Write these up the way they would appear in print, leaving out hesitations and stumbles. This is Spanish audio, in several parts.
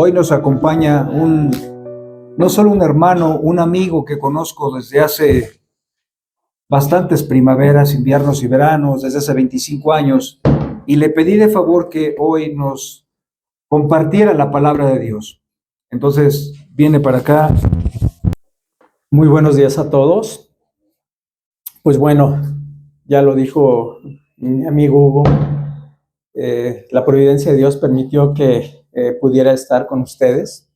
Hoy nos acompaña no solo un hermano, un amigo que conozco desde hace bastantes primaveras, inviernos y veranos, desde hace 25 años, y le pedí de favor que hoy nos compartiera la palabra de Dios. Entonces, viene para acá. Muy buenos días a todos. Pues bueno, ya lo dijo mi amigo Hugo, la providencia de Dios permitió que pudiera estar con ustedes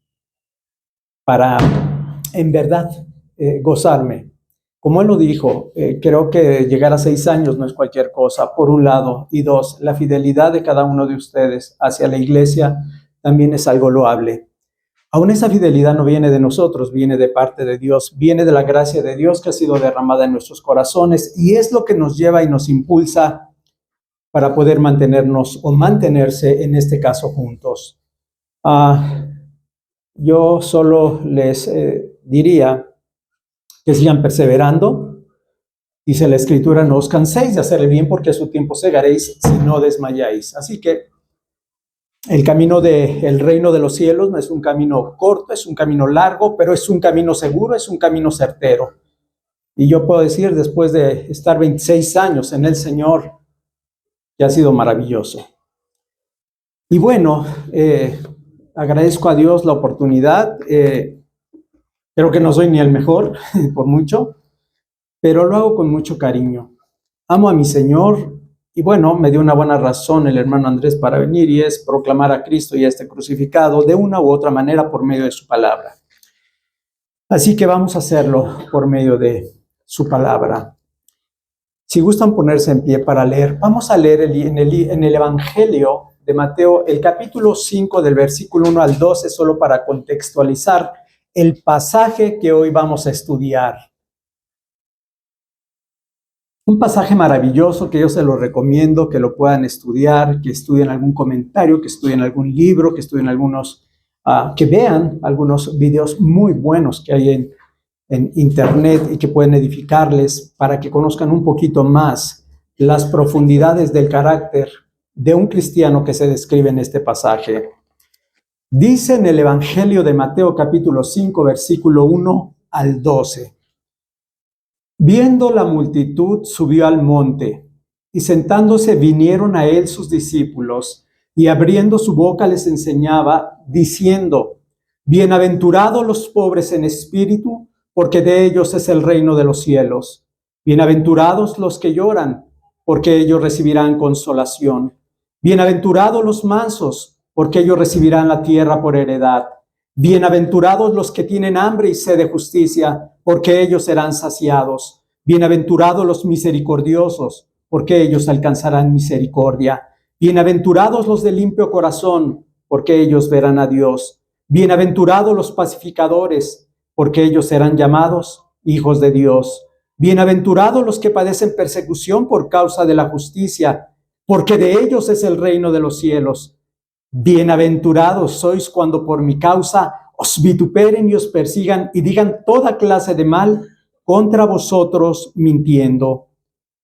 para, en verdad, gozarme. Como él lo dijo, creo que llegar a 6 años no es cualquier cosa, por un lado, y dos, la fidelidad de cada uno de ustedes hacia la iglesia también es algo loable. Aún esa fidelidad no viene de nosotros, viene de parte de Dios, viene de la gracia de Dios que ha sido derramada en nuestros corazones y es lo que nos lleva y nos impulsa para poder mantenernos o mantenerse, en este caso, juntos. Yo solo les diría que sigan perseverando. Dice la Escritura, no os canséis de hacer el bien porque a su tiempo segaréis si no desmayáis. Así que el camino del reino de los cielos no es un camino corto, es un camino largo, pero es un camino seguro, es un camino certero. Y yo puedo decir, después de estar 26 años en el Señor, que ha sido maravilloso. Y bueno, agradezco a Dios la oportunidad. Creo que no soy ni el mejor, por mucho, pero lo hago con mucho cariño. Amo a mi Señor y bueno, me dio una buena razón el hermano Andrés para venir y es proclamar a Cristo y a este crucificado de una u otra manera por medio de su palabra. Así que vamos a hacerlo por medio de su palabra. Si gustan ponerse en pie para leer, vamos a leer en el Evangelio de Mateo, el capítulo 5 del versículo 1 al 12, solo para contextualizar el pasaje que hoy vamos a estudiar. Un pasaje maravilloso que yo se lo recomiendo, que lo puedan estudiar, que estudien algún comentario, que estudien algún libro, que estudien que vean algunos videos muy buenos que hay en internet y que pueden edificarles para que conozcan un poquito más las profundidades del carácter de un cristiano que se describe en este pasaje. Dice en el Evangelio de Mateo capítulo 5, versículo 1 al 12. Viendo la multitud, subió al monte, y sentándose vinieron a él sus discípulos, y abriendo su boca les enseñaba, diciendo: Bienaventurados los pobres en espíritu, porque de ellos es el reino de los cielos. Bienaventurados los que lloran, porque ellos recibirán consolación. Bienaventurados los mansos, porque ellos recibirán la tierra por heredad. Bienaventurados los que tienen hambre y sed de justicia, porque ellos serán saciados. Bienaventurados los misericordiosos, porque ellos alcanzarán misericordia. Bienaventurados los de limpio corazón, porque ellos verán a Dios. Bienaventurados los pacificadores, porque ellos serán llamados hijos de Dios. Bienaventurados los que padecen persecución por causa de la justicia, porque de ellos es el reino de los cielos. Bienaventurados sois cuando por mi causa os vituperen y os persigan y digan toda clase de mal contra vosotros mintiendo.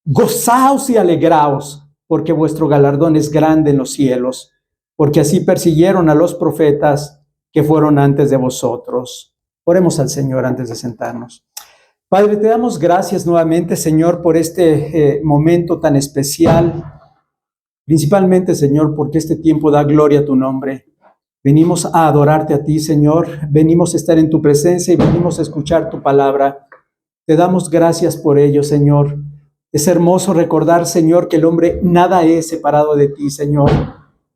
Gozaos y alegraos, porque vuestro galardón es grande en los cielos, porque así persiguieron a los profetas que fueron antes de vosotros. Oremos al Señor antes de sentarnos. Padre, te damos gracias nuevamente, Señor, por este momento tan especial. Principalmente, Señor, porque este tiempo da gloria a tu nombre. Venimos a adorarte a ti, Señor. Venimos a estar en tu presencia y venimos a escuchar tu palabra. Te damos gracias por ello, Señor. Es hermoso recordar, Señor, que el hombre nada es separado de ti, Señor.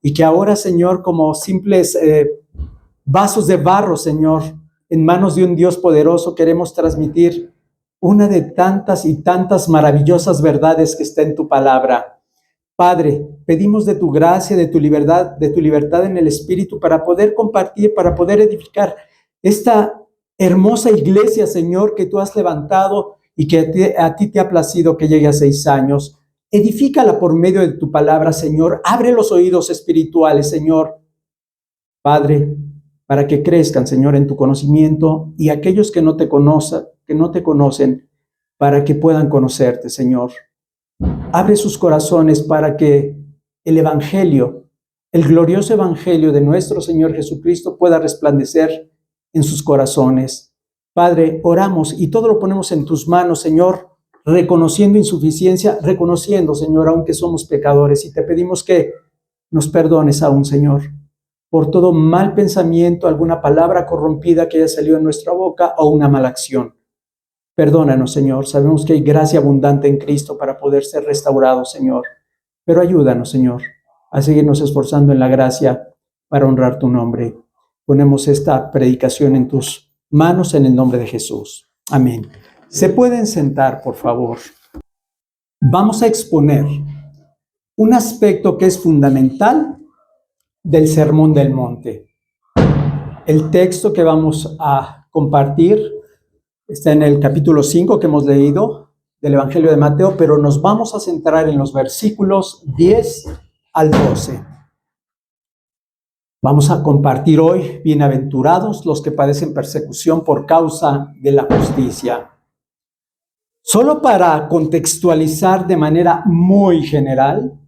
Y que ahora, Señor, como simples vasos de barro, Señor, en manos de un Dios poderoso, queremos transmitir una de tantas y tantas maravillosas verdades que está en tu palabra. Padre, pedimos de tu gracia, de tu libertad en el Espíritu para poder compartir, para poder edificar esta hermosa iglesia, Señor, que tú has levantado y que a ti te ha placido que llegue a 6 años. Edifícala por medio de tu palabra, Señor. Abre los oídos espirituales, Señor. Padre, para que crezcan, Señor, en tu conocimiento y aquellos que no te conocen, para que puedan conocerte, Señor. Abre sus corazones para que el Evangelio el glorioso evangelio de nuestro Señor Jesucristo pueda resplandecer en sus corazones. Padre, oramos y todo lo ponemos en tus manos, Señor, reconociendo insuficiencia, reconociendo, Señor, aunque somos pecadores, y te pedimos que nos perdones aún, Señor, por todo mal pensamiento, alguna palabra corrompida que haya salido en nuestra boca o una mala acción. Perdónanos, Señor. Sabemos que hay gracia abundante en Cristo para poder ser restaurados, Señor. Pero ayúdanos, Señor, a seguirnos esforzando en la gracia para honrar tu nombre. Ponemos esta predicación en tus manos en el nombre de Jesús. Amén. ¿Se pueden sentar, por favor? Vamos a exponer un aspecto que es fundamental del Sermón del Monte. El texto que vamos a compartir está en el capítulo 5 que hemos leído del Evangelio de Mateo, pero nos vamos a centrar en los versículos 10 al 12. Vamos a compartir hoy: bienaventurados los que padecen persecución por causa de la justicia. Solo para contextualizar de manera muy general,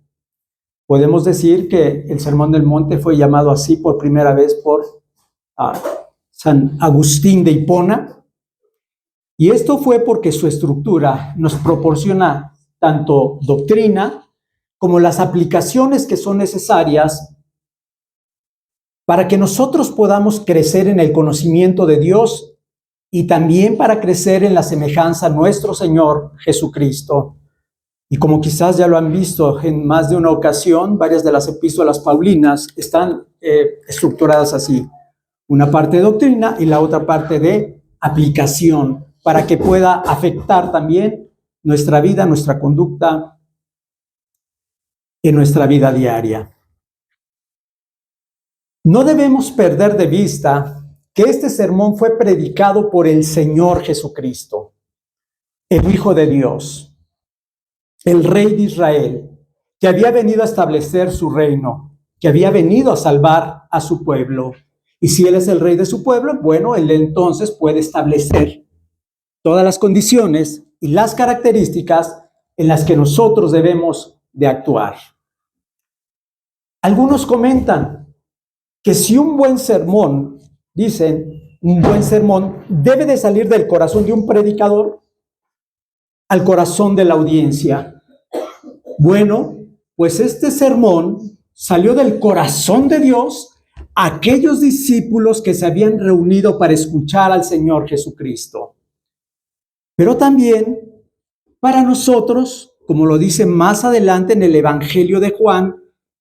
podemos decir que el Sermón del Monte fue llamado así por primera vez por San Agustín de Hipona, y esto fue porque su estructura nos proporciona tanto doctrina como las aplicaciones que son necesarias para que nosotros podamos crecer en el conocimiento de Dios y también para crecer en la semejanza a nuestro Señor Jesucristo. Y como quizás ya lo han visto en más de una ocasión, varias de las epístolas paulinas están estructuradas así: una parte de doctrina y la otra parte de aplicación, para que pueda afectar también nuestra vida, nuestra conducta en nuestra vida diaria. No debemos perder de vista que este sermón fue predicado por el Señor Jesucristo, el Hijo de Dios, el Rey de Israel, que había venido a establecer su reino, que había venido a salvar a su pueblo. Y si Él es el Rey de su pueblo, bueno, Él entonces puede establecer todas las condiciones y las características en las que nosotros debemos de actuar. Algunos comentan que si un buen sermón, dicen, un buen sermón debe de salir del corazón de un predicador al corazón de la audiencia. Bueno, pues este sermón salió del corazón de Dios a aquellos discípulos que se habían reunido para escuchar al Señor Jesucristo. Pero también para nosotros, como lo dice más adelante en el Evangelio de Juan,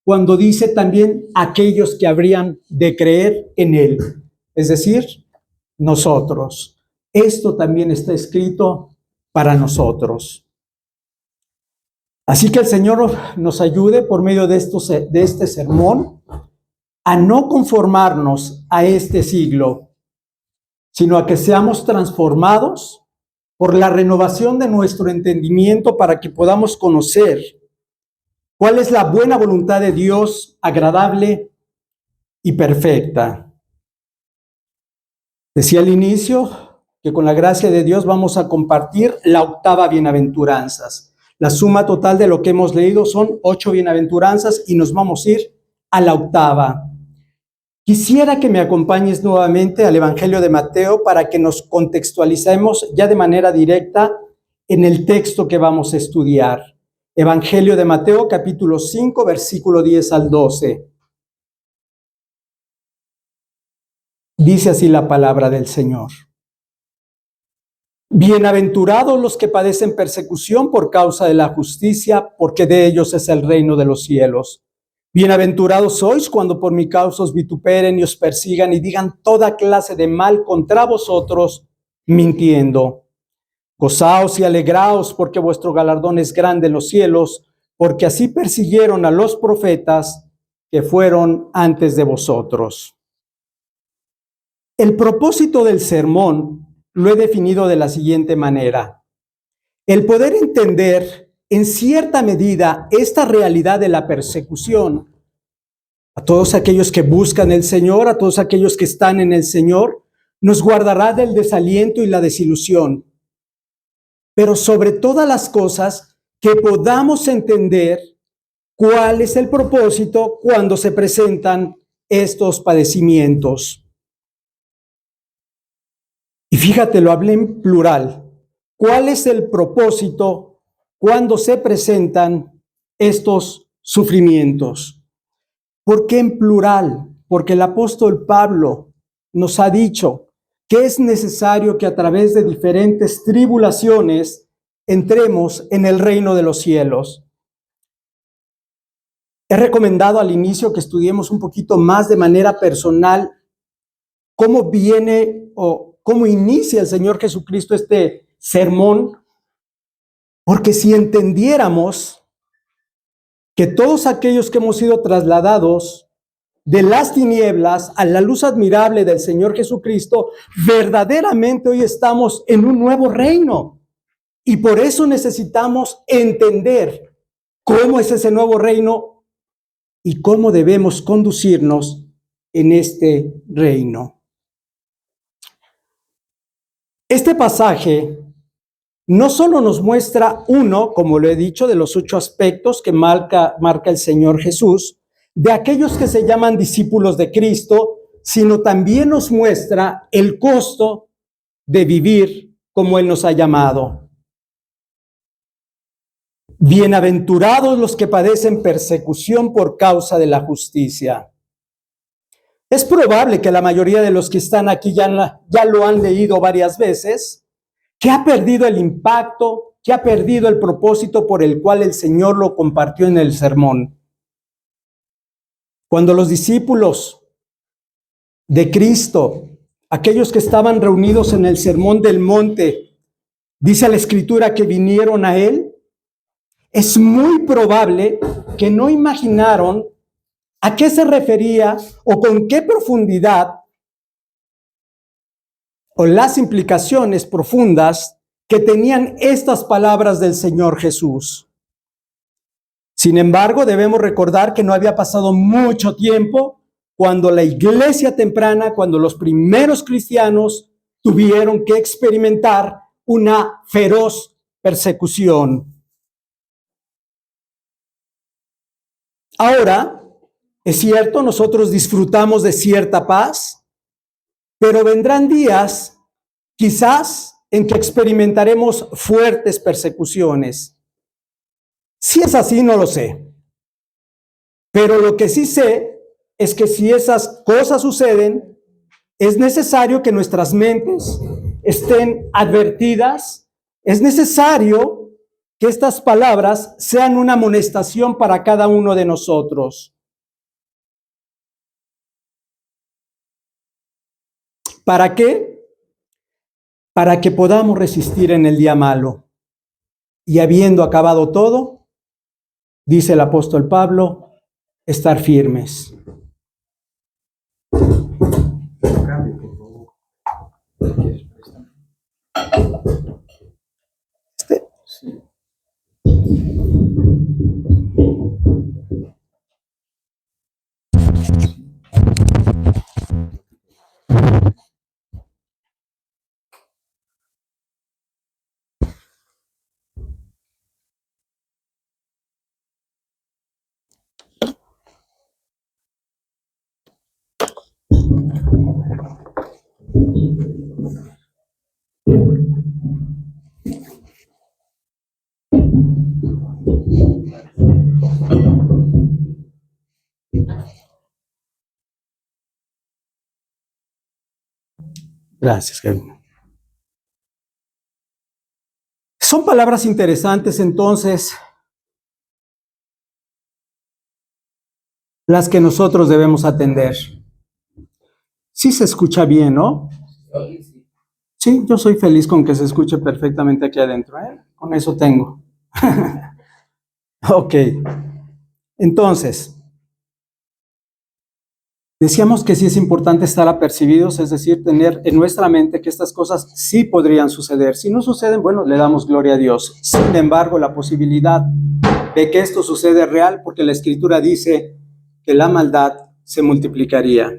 cuando dice también aquellos que habrían de creer en Él, es decir, nosotros. Esto también está escrito para nosotros. Así que el Señor nos ayude por medio de este sermón a no conformarnos a este siglo, sino a que seamos transformados por la renovación de nuestro entendimiento para que podamos conocer cuál es la buena voluntad de Dios, agradable y perfecta. Decía al inicio que con la gracia de Dios vamos a compartir la octava bienaventuranzas. La suma total de lo que hemos leído son 8 bienaventuranzas y nos vamos a ir a la octava. Quisiera que me acompañes nuevamente al Evangelio de Mateo para que nos contextualicemos ya de manera directa en el texto que vamos a estudiar. Evangelio de Mateo, capítulo 5, versículo 10 al 12. Dice así la palabra del Señor. Bienaventurados los que padecen persecución por causa de la justicia, porque de ellos es el reino de los cielos. Bienaventurados sois cuando por mi causa os vituperen y os persigan y digan toda clase de mal contra vosotros, mintiendo. Gozaos y alegraos, porque vuestro galardón es grande en los cielos, porque así persiguieron a los profetas que fueron antes de vosotros. El propósito del sermón lo he definido de la siguiente manera: el poder entender en cierta medida esta realidad de la persecución a todos aquellos que buscan el Señor, a todos aquellos que están en el Señor, nos guardará del desaliento y la desilusión. Pero sobre todas las cosas, que podamos entender ¿cuál es el propósito cuando se presentan estos padecimientos? Y fíjate, lo hablé en plural. ¿Cuál es el propósito cuando se presentan estos sufrimientos? ¿Por qué en plural? Porque el apóstol Pablo nos ha dicho que es necesario que a través de diferentes tribulaciones entremos en el reino de los cielos. He recomendado al inicio que estudiemos un poquito más de manera personal cómo viene o cómo inicia el Señor Jesucristo este sermón, porque si entendiéramos que todos aquellos que hemos sido trasladados de las tinieblas a la luz admirable del Señor Jesucristo, verdaderamente hoy estamos en un nuevo reino. Y por eso necesitamos entender cómo es ese nuevo reino y cómo debemos conducirnos en este reino. Este pasaje no solo nos muestra uno, como lo he dicho, de los 8 aspectos que marca el Señor Jesús, de aquellos que se llaman discípulos de Cristo, sino también nos muestra el costo de vivir como Él nos ha llamado. Bienaventurados los que padecen persecución por causa de la justicia. Es probable que la mayoría de los que están aquí ya lo han leído varias veces, que ha perdido el impacto, que ha perdido el propósito por el cual el Señor lo compartió en el sermón. Cuando los discípulos de Cristo, aquellos que estaban reunidos en el sermón del monte, dice la Escritura que vinieron a Él, es muy probable que no imaginaron a qué se refería o con qué profundidad o las implicaciones profundas que tenían estas palabras del Señor Jesús. Sin embargo, debemos recordar que no había pasado mucho tiempo cuando la iglesia temprana, cuando los primeros cristianos tuvieron que experimentar una feroz persecución. Ahora, es cierto, nosotros disfrutamos de cierta paz, pero vendrán días, quizás, en que experimentaremos fuertes persecuciones. Si es así, no lo sé. Pero lo que sí sé es que si esas cosas suceden, es necesario que nuestras mentes estén advertidas. Es necesario que estas palabras sean una amonestación para cada uno de nosotros. ¿Para qué? Para que podamos resistir en el día malo. Y habiendo acabado todo, dice el apóstol Pablo, estar firmes. Gracias, Kevin. Son palabras interesantes, entonces, las que nosotros debemos atender. Sí se escucha bien, ¿no? Sí, yo soy feliz con que se escuche perfectamente aquí adentro, ¿eh? Con eso tengo. Ok. Entonces, decíamos que sí es importante estar apercibidos, es decir, tener en nuestra mente que estas cosas sí podrían suceder. Si no suceden, bueno, le damos gloria a Dios. Sin embargo, la posibilidad de que esto suceda es real, porque la Escritura dice que la maldad se multiplicaría.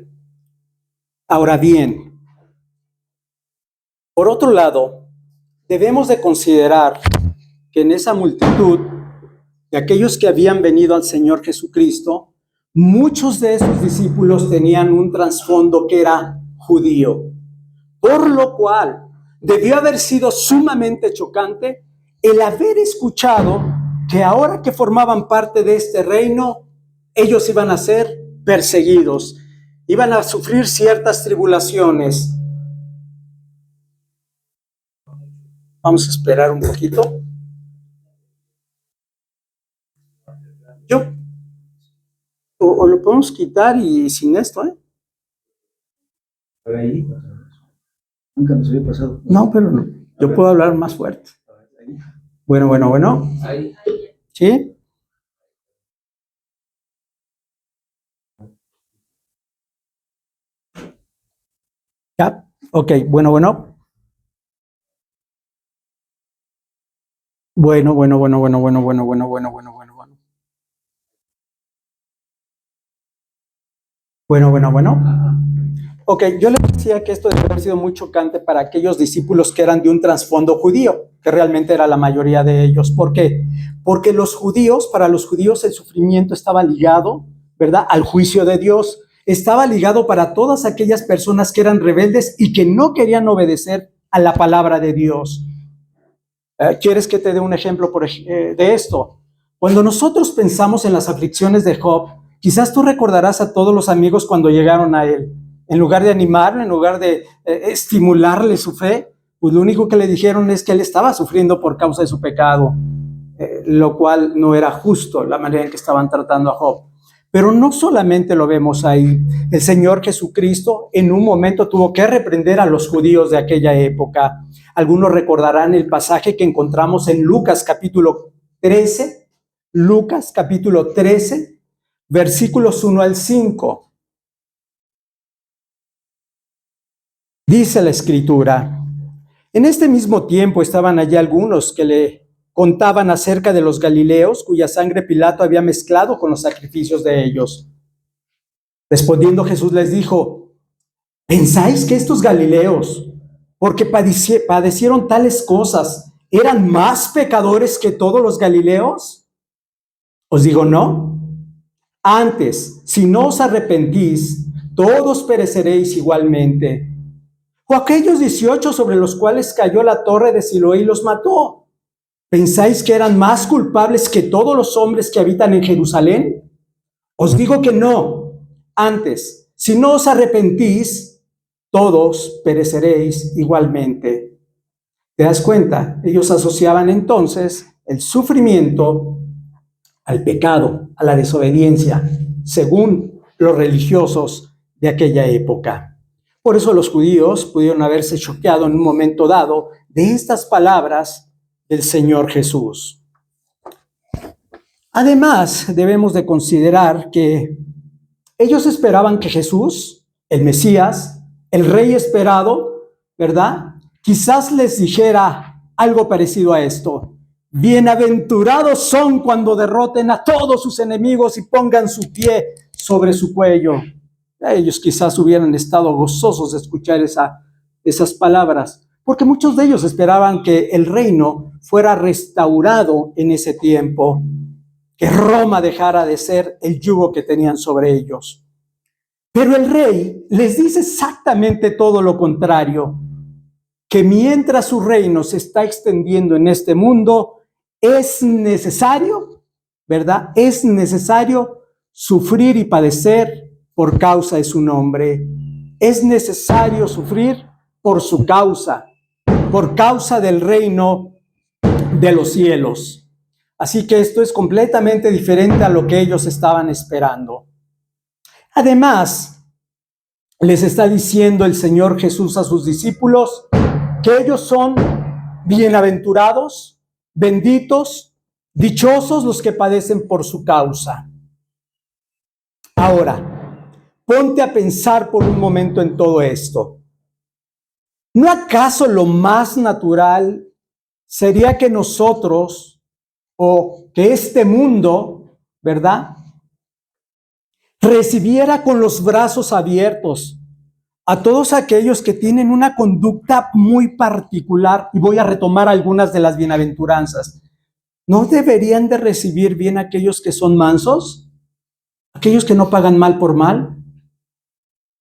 Ahora bien, por otro lado, debemos de considerar que en esa multitud de aquellos que habían venido al Señor Jesucristo, muchos de esos discípulos tenían un trasfondo que era judío, por lo cual debió haber sido sumamente chocante el haber escuchado que ahora que formaban parte de este reino, ellos iban a ser perseguidos, iban a sufrir ciertas tribulaciones. Vamos a esperar un poquito. O lo podemos quitar y sin esto, ¿eh? Por ahí, nunca nos había pasado. No, pero no. Yo puedo hablar más fuerte. Bueno. Ahí. ¿Sí? Ya. Ok, bueno. Bueno. Ok, yo les decía que esto debe haber sido muy chocante para aquellos discípulos que eran de un trasfondo judío, que realmente era la mayoría de ellos. ¿Por qué? Porque para los judíos el sufrimiento estaba ligado, ¿verdad?, al juicio de Dios. Estaba ligado para todas aquellas personas que eran rebeldes y que no querían obedecer a la palabra de Dios. ¿Quieres que te dé un ejemplo de esto? Cuando nosotros pensamos en las aflicciones de Job, quizás tú recordarás a todos los amigos cuando llegaron a él. En lugar de animarlo, en lugar de estimularle su fe, pues lo único que le dijeron es que él estaba sufriendo por causa de su pecado, lo cual no era justo la manera en que estaban tratando a Job. Pero no solamente lo vemos ahí. El Señor Jesucristo en un momento tuvo que reprender a los judíos de aquella época. Algunos recordarán el pasaje que encontramos en Lucas capítulo 13, versículos 1 al 5. Dice la Escritura: en este mismo tiempo estaban allí algunos que le contaban acerca de los galileos, cuya sangre Pilato había mezclado con los sacrificios de ellos. Respondiendo Jesús les dijo: ¿pensáis que estos galileos, porque padecieron tales cosas, eran más pecadores que todos los galileos? Os digo, no. Antes, si no os arrepentís, todos pereceréis igualmente. ¿O aquellos 18 sobre los cuales cayó la torre de Siloé y los mató, pensáis que eran más culpables que todos los hombres que habitan en Jerusalén? Os digo que no. Antes, si no os arrepentís, todos pereceréis igualmente. ¿Te das cuenta? Ellos asociaban entonces el sufrimiento al pecado, a la desobediencia, según los religiosos de aquella época. Por eso los judíos pudieron haberse choqueado en un momento dado de estas palabras del Señor Jesús. Además, debemos de considerar que ellos esperaban que Jesús, el Mesías, el Rey esperado, ¿verdad?, quizás les dijera algo parecido a esto: bienaventurados son cuando derroten a todos sus enemigos y pongan su pie sobre su cuello. Ellos quizás hubieran estado gozosos de escuchar esas palabras, porque muchos de ellos esperaban que el reino fuera restaurado en ese tiempo, que Roma dejara de ser el yugo que tenían sobre ellos. Pero el rey les dice exactamente todo lo contrario: que mientras su reino se está extendiendo en este mundo, es necesario, ¿verdad?, es necesario sufrir y padecer por causa de su nombre. Es necesario sufrir por su causa, por causa del reino de los cielos. Así que esto es completamente diferente a lo que ellos estaban esperando. Además, les está diciendo el Señor Jesús a sus discípulos que ellos son bienaventurados, benditos, dichosos los que padecen por su causa. Ahora, ponte a pensar por un momento en todo esto. ¿No acaso lo más natural sería que nosotros, o que este mundo, ¿verdad?, recibiera con los brazos abiertos a todos aquellos que tienen una conducta muy particular? Y voy a retomar algunas de las bienaventuranzas. ¿No deberían de recibir bien aquellos que son mansos? Aquellos que no pagan mal por mal,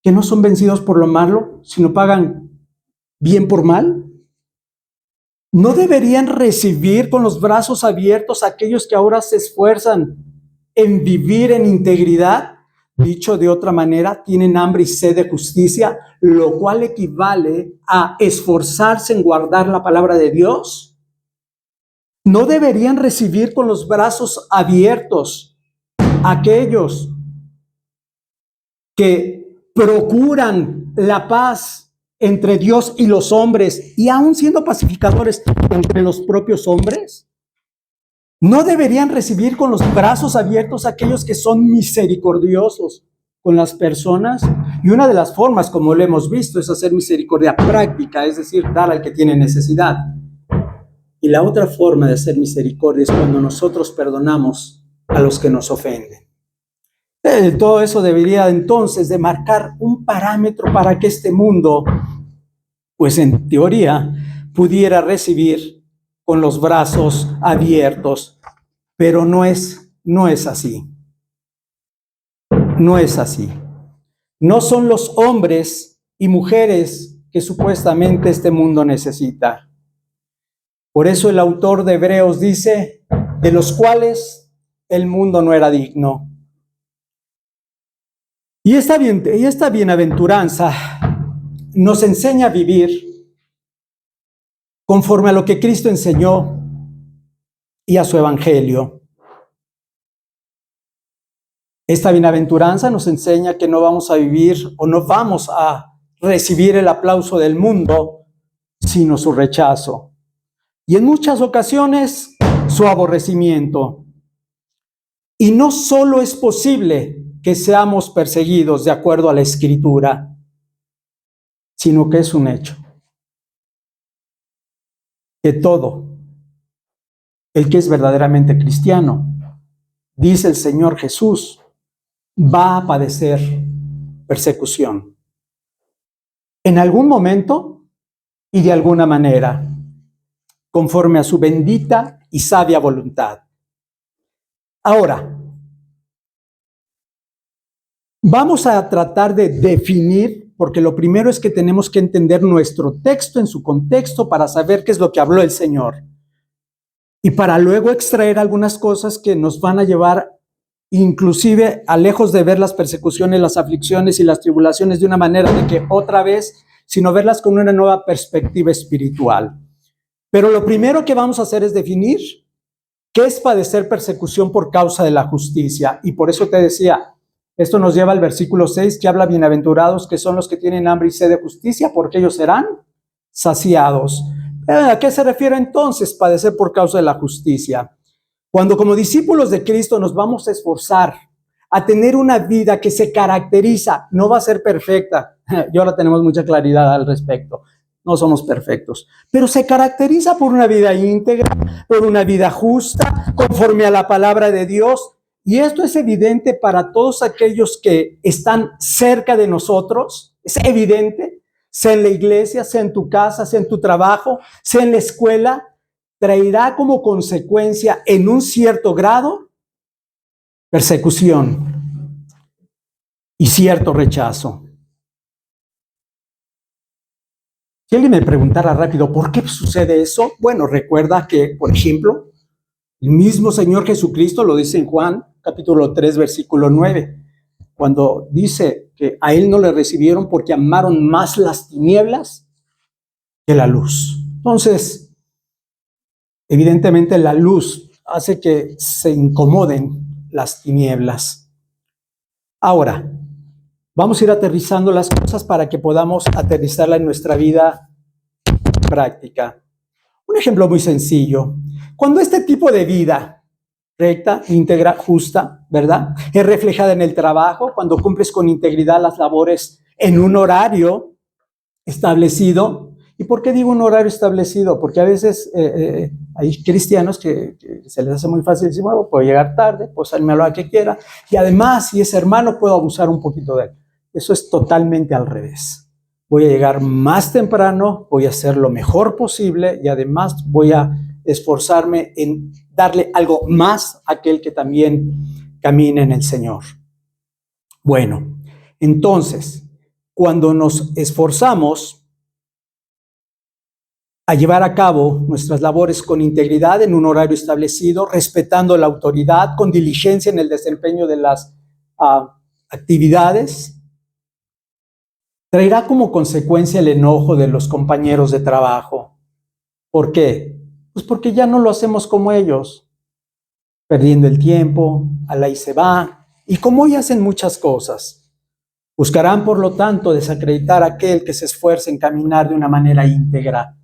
que no son vencidos por lo malo, sino pagan bien por mal. ¿No deberían recibir con los brazos abiertos a aquellos que ahora se esfuerzan en vivir en integridad? Dicho de otra manera, tienen hambre y sed de justicia, lo cual equivale a esforzarse en guardar la palabra de Dios. ¿No deberían recibir con los brazos abiertos a aquellos que procuran la paz entre Dios y los hombres, y aún siendo pacificadores entre los propios hombres? ¿No deberían recibir con los brazos abiertos a aquellos que son misericordiosos con las personas? Y una de las formas, como lo hemos visto, es hacer misericordia práctica, es decir, dar al que tiene necesidad. Y la otra forma de hacer misericordia es cuando nosotros perdonamos a los que nos ofenden. Todo eso debería entonces de marcar un parámetro para que este mundo, pues en teoría, pudiera recibir con los brazos abiertos, pero no es así. No es así. No son los hombres y mujeres que supuestamente este mundo necesita. Por eso el autor de Hebreos dice, de los cuales el mundo no era digno. Y esta bienaventuranza nos enseña a vivir conforme a lo que Cristo enseñó y a su evangelio. Esta bienaventuranza nos enseña que no vamos a vivir o no vamos a recibir el aplauso del mundo, sino su rechazo. Y en muchas ocasiones, su aborrecimiento. Y no solo es posible que seamos perseguidos de acuerdo a la Escritura, sino que es un hecho. Que todo el que es verdaderamente cristiano, dice el Señor Jesús, va a padecer persecución. En algún momento y de alguna manera, conforme a su bendita y sabia voluntad. Ahora, vamos a tratar de definir, porque lo primero es que tenemos que entender nuestro texto en su contexto para saber qué es lo que habló el Señor. Y para luego extraer algunas cosas que nos van a llevar inclusive a lejos de ver las persecuciones, las aflicciones y las tribulaciones de una manera de que otra vez, sino verlas con una nueva perspectiva espiritual. Pero lo primero que vamos a hacer es definir qué es padecer persecución por causa de la justicia. Y por eso te decía, esto nos lleva al versículo 6, que habla: bienaventurados que son los que tienen hambre y sed de justicia, porque ellos serán saciados. ¿A qué se refiere entonces padecer por causa de la justicia? Cuando como discípulos de Cristo nos vamos a esforzar a tener una vida que se caracteriza, no va a ser perfecta, y ahora tenemos mucha claridad al respecto, no somos perfectos, pero se caracteriza por una vida íntegra, por una vida justa, conforme a la palabra de Dios. Y esto es evidente para todos aquellos que están cerca de nosotros, es evidente, sea en la iglesia, sea en tu casa, sea en tu trabajo, sea en la escuela, traerá como consecuencia en un cierto grado persecución y cierto rechazo. Si alguien me preguntara rápido, ¿por qué sucede eso? Bueno, recuerda que, por ejemplo, el mismo Señor Jesucristo lo dice en Juan, capítulo 3, versículo 9, cuando dice que a Él no le recibieron porque amaron más las tinieblas que la luz. Entonces, evidentemente la luz hace que se incomoden las tinieblas. Ahora, vamos a ir aterrizando las cosas para que podamos aterrizarla en nuestra vida práctica. Un ejemplo muy sencillo. Cuando este tipo de vida recta, íntegra, justa, ¿verdad?, es reflejada en el trabajo, cuando cumples con integridad las labores en un horario establecido. ¿Y por qué digo un horario establecido? Porque a veces hay cristianos que se les hace muy fácil decir, bueno, puedo llegar tarde, puedo salirme a la hora que quiera, y además, si es hermano, puedo abusar un poquito de él. Eso es totalmente al revés. Voy a llegar más temprano, voy a hacer lo mejor posible y además voy a esforzarme en darle algo más a aquel que también camina en el Señor. Bueno, entonces, cuando nos esforzamos a llevar a cabo nuestras labores con integridad en un horario establecido, respetando la autoridad, con diligencia en el desempeño de las actividades, traerá como consecuencia el enojo de los compañeros de trabajo. ¿Por qué? Pues porque ya no lo hacemos como ellos, perdiendo el tiempo, al ahí se va, y como hoy hacen muchas cosas. Buscarán, por lo tanto, desacreditar a aquel que se esfuerce en caminar de una manera íntegra.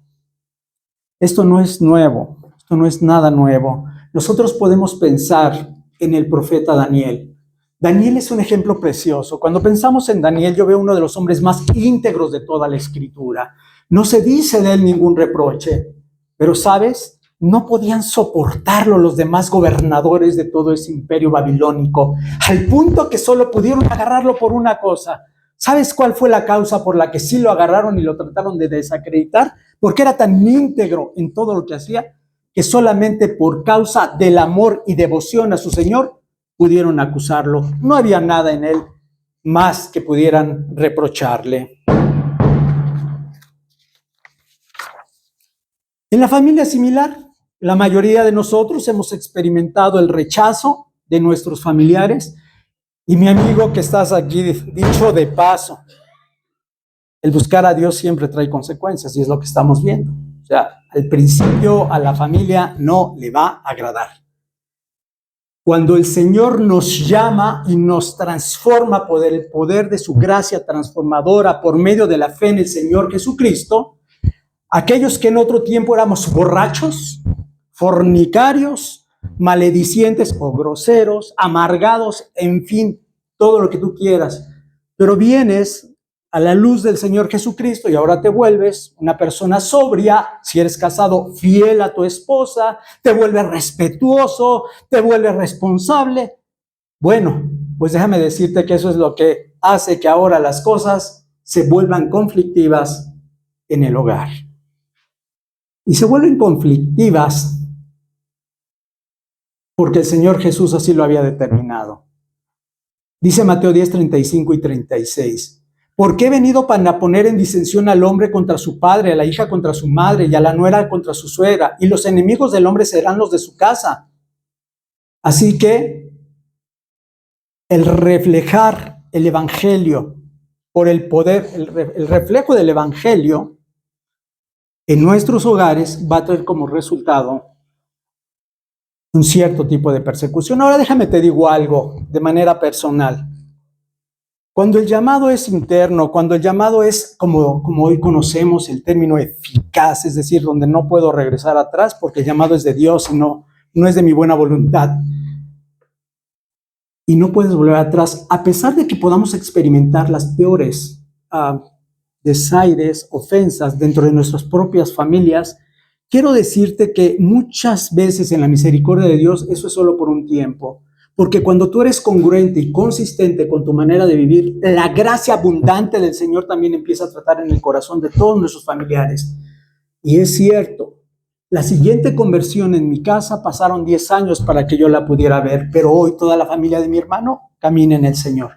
Esto no es nuevo, esto no es nada nuevo. Nosotros podemos pensar en el profeta Daniel. Daniel es un ejemplo precioso. Cuando pensamos en Daniel, yo veo uno de los hombres más íntegros de toda la Escritura. No se dice de él ningún reproche, pero ¿sabes? No podían soportarlo los demás gobernadores de todo ese imperio babilónico, al punto que solo pudieron agarrarlo por una cosa. ¿Sabes cuál fue la causa por la que sí lo agarraron y lo trataron de desacreditar? Porque era tan íntegro en todo lo que hacía, que solamente por causa del amor y devoción a su Señor pudieron acusarlo. No había nada en él más que pudieran reprocharle. En la familia similar, la mayoría de nosotros hemos experimentado el rechazo de nuestros familiares. Y mi amigo que estás aquí, dicho de paso, el buscar a Dios siempre trae consecuencias y es lo que estamos viendo. O sea, al principio a la familia no le va a agradar. Cuando el Señor nos llama y nos transforma por el poder de su gracia transformadora por medio de la fe en el Señor Jesucristo, aquellos que en otro tiempo éramos borrachos, fornicarios, maledicientes o groseros, amargados, en fin, todo lo que tú quieras, pero vienes a la luz del Señor Jesucristo y ahora te vuelves una persona sobria, si eres casado, fiel a tu esposa, te vuelves respetuoso, te vuelves responsable. Bueno, pues déjame decirte que eso es lo que hace que ahora las cosas se vuelvan conflictivas en el hogar. Y se vuelven conflictivas porque el Señor Jesús así lo había determinado. Dice Mateo 10, 35 y 36. Porque he venido para poner en disensión al hombre contra su padre, a la hija contra su madre y a la nuera contra su suegra, y los enemigos del hombre serán los de su casa. Así que el reflejar el evangelio por el poder, el reflejo del evangelio en nuestros hogares va a traer como resultado un cierto tipo de persecución. Ahora déjame te digo algo de manera personal. Cuando el llamado es interno, cuando el llamado es como hoy conocemos el término eficaz, es decir, donde no puedo regresar atrás porque el llamado es de Dios y no es de mi buena voluntad. Y no puedes volver atrás, a pesar de que podamos experimentar las peores desaires, ofensas dentro de nuestras propias familias. Quiero decirte que muchas veces en la misericordia de Dios eso es solo por un tiempo. Porque cuando tú eres congruente y consistente con tu manera de vivir, la gracia abundante del Señor también empieza a tratar en el corazón de todos nuestros familiares. Y es cierto, la siguiente conversión en mi casa pasaron 10 años para que yo la pudiera ver, pero hoy toda la familia de mi hermano camina en el Señor.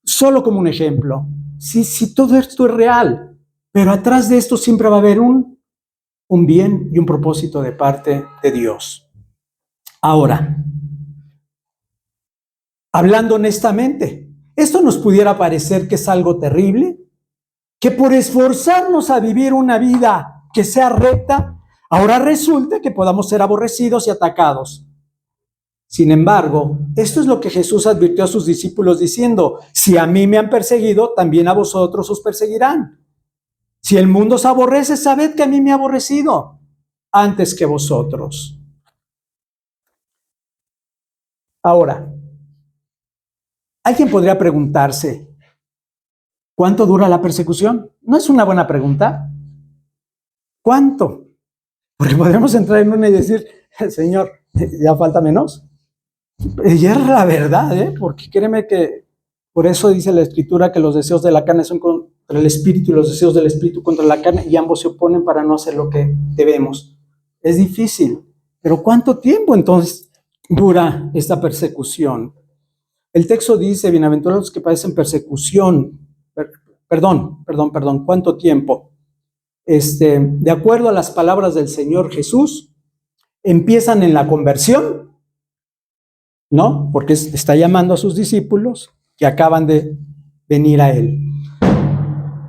Solo como un ejemplo, si todo esto es real, pero atrás de esto siempre va a haber un bien y un propósito de parte de Dios. Ahora, hablando honestamente, esto nos pudiera parecer que es algo terrible, que por esforzarnos a vivir una vida que sea recta, ahora resulta que podamos ser aborrecidos y atacados. Sin embargo, esto es lo que Jesús advirtió a sus discípulos diciendo: si a mí me han perseguido, también a vosotros os perseguirán. Si el mundo os aborrece, sabed que a mí me ha aborrecido antes que vosotros. Ahora, alguien podría preguntarse, ¿cuánto dura la persecución? ¿No es una buena pregunta? ¿Cuánto? Porque podríamos entrar en una y decir, Señor, ya falta menos. Y es la verdad, porque créeme que por eso dice la Escritura que los deseos de la carne son contra el Espíritu y los deseos del Espíritu contra la carne, y ambos se oponen para no hacer lo que debemos. Es difícil, Pero ¿cuánto tiempo entonces dura esta persecución? El texto dice, bienaventurados los que padecen persecución. Perdón, ¿cuánto tiempo? De acuerdo a las palabras del Señor Jesús, empiezan en la conversión, ¿no? Porque está llamando a sus discípulos que acaban de venir a Él.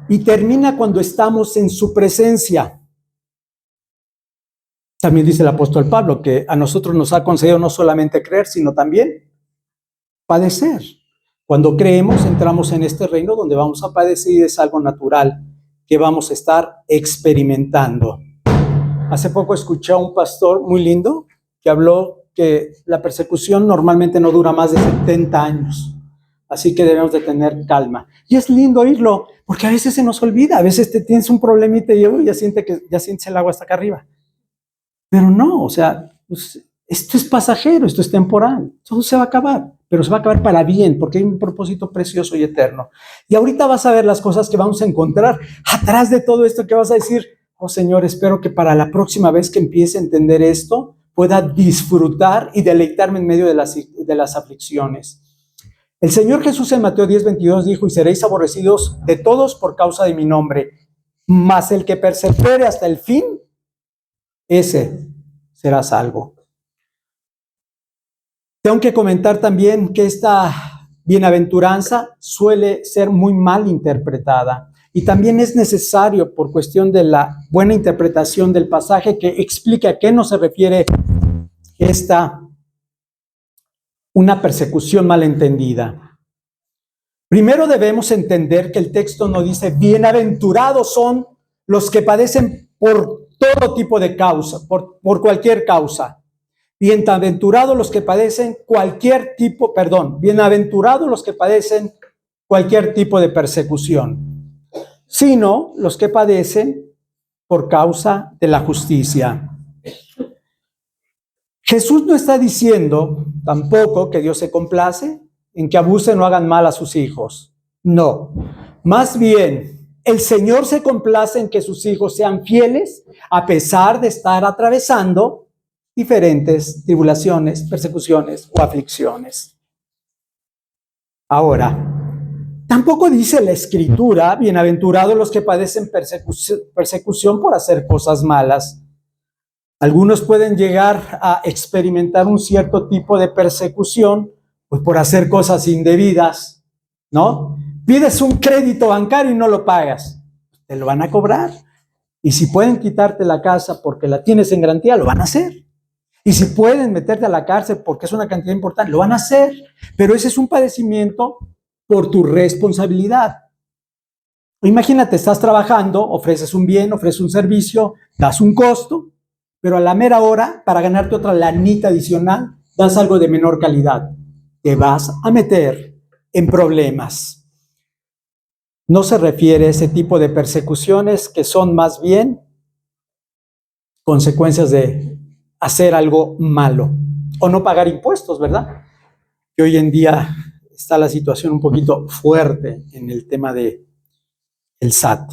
Y termina cuando estamos en su presencia. También dice el apóstol Pablo que a nosotros nos ha concedido no solamente creer, sino también padecer. Cuando creemos, entramos en este reino donde vamos a padecer y es algo natural que vamos a estar experimentando. Hace poco escuché a un pastor muy lindo que habló que la persecución normalmente no dura más de 70 años. Así que debemos de tener calma. Y es lindo oírlo, porque a veces se nos olvida. A veces tienes un problemita y ya sientes el agua hasta acá arriba. Pero no, o sea, pues, esto es pasajero, esto es temporal. Todo se va a acabar, pero se va a acabar para bien, porque hay un propósito precioso y eterno. Y ahorita vas a ver las cosas que vamos a encontrar atrás de todo esto, que vas a decir, oh Señor, espero que para la próxima vez que empiece a entender esto, pueda disfrutar y deleitarme en medio de las aflicciones. El Señor Jesús en Mateo 10:22 dijo, y seréis aborrecidos de todos por causa de mi nombre, mas el que persevere hasta el fin, ese será salvo. Tengo que comentar también que esta bienaventuranza suele ser muy mal interpretada y también es necesario, por cuestión de la buena interpretación del pasaje, que explique a qué no se refiere una persecución malentendida. Primero debemos entender que el texto no dice bienaventurados son los que padecen por todo tipo de causa, por cualquier causa. Bienaventurados los que padecen bienaventurados los que padecen cualquier tipo de persecución, sino los que padecen por causa de la justicia. Jesús no está diciendo tampoco que Dios se complace en que abusen o hagan mal a sus hijos. No, más bien, el Señor se complace en que sus hijos sean fieles a pesar de estar atravesando diferentes tribulaciones, persecuciones o aflicciones. Ahora, tampoco dice la Escritura, bienaventurados los que padecen persecución por hacer cosas malas. Algunos pueden llegar a experimentar un cierto tipo de persecución, pues por hacer cosas indebidas, ¿no? Pides un crédito bancario y no lo pagas, te lo van a cobrar. Y si pueden quitarte la casa porque la tienes en garantía, lo van a hacer. Y si pueden meterte a la cárcel porque es una cantidad importante, lo van a hacer. Pero ese es un padecimiento por tu responsabilidad. Imagínate, estás trabajando, ofreces un bien, ofreces un servicio, das un costo, pero a la mera hora, para ganarte otra lanita adicional, das algo de menor calidad. Te vas a meter en problemas. No se refiere a ese tipo de persecuciones que son más bien consecuencias de hacer algo malo o no pagar impuestos, ¿verdad? Que hoy en día está la situación un poquito fuerte en el tema del SAT.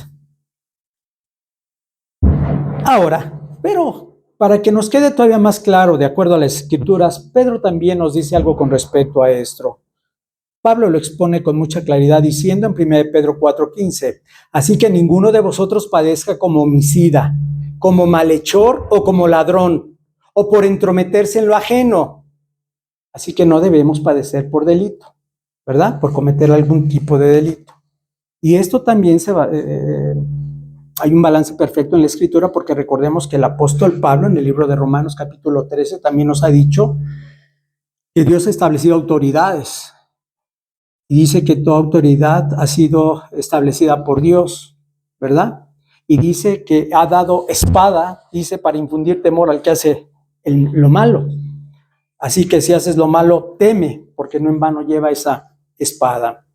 Ahora, pero para que nos quede todavía más claro, de acuerdo a las Escrituras, Pedro también nos dice algo con respecto a esto. Pablo lo expone con mucha claridad diciendo en 1 Pedro 4:15, así que ninguno de vosotros padezca como homicida, como malhechor o como ladrón, o por entrometerse en lo ajeno. Así que no debemos padecer por delito, ¿verdad? Por cometer algún tipo de delito. Y esto también hay un balance perfecto en la Escritura, porque recordemos que el apóstol Pablo en el libro de Romanos capítulo 13 también nos ha dicho que Dios ha establecido autoridades. Y dice que toda autoridad ha sido establecida por Dios, ¿verdad? Y dice que ha dado espada, dice, para infundir temor al que hace lo malo. Así que si haces lo malo, teme, porque no en vano lleva esa espada.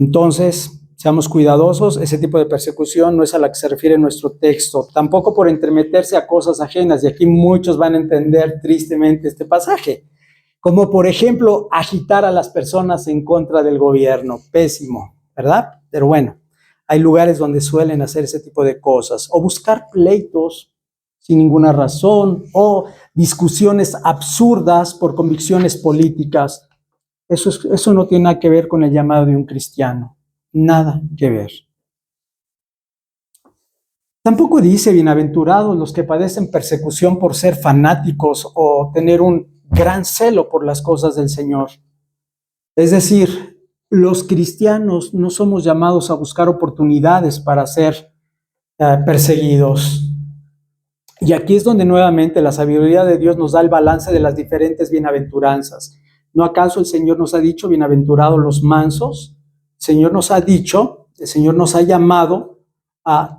Entonces, seamos cuidadosos. Ese tipo de persecución no es a la que se refiere nuestro texto. Tampoco por entremeterse a cosas ajenas. Y aquí muchos van a entender tristemente este pasaje. Como por ejemplo, agitar a las personas en contra del gobierno. Pésimo, ¿verdad? Pero bueno, hay lugares donde suelen hacer ese tipo de cosas. O buscar pleitos sin ninguna razón, o discusiones absurdas por convicciones políticas. Eso no tiene nada que ver con el llamado de un cristiano, nada que ver. Tampoco dice, bienaventurados los que padecen persecución por ser fanáticos o tener un gran celo por las cosas del Señor. Es decir, los cristianos no somos llamados a buscar oportunidades para ser perseguidos. Y aquí es donde nuevamente la sabiduría de Dios nos da el balance de las diferentes bienaventuranzas. ¿No acaso el Señor nos ha dicho, bienaventurados los mansos? El Señor nos ha dicho, el Señor nos ha llamado a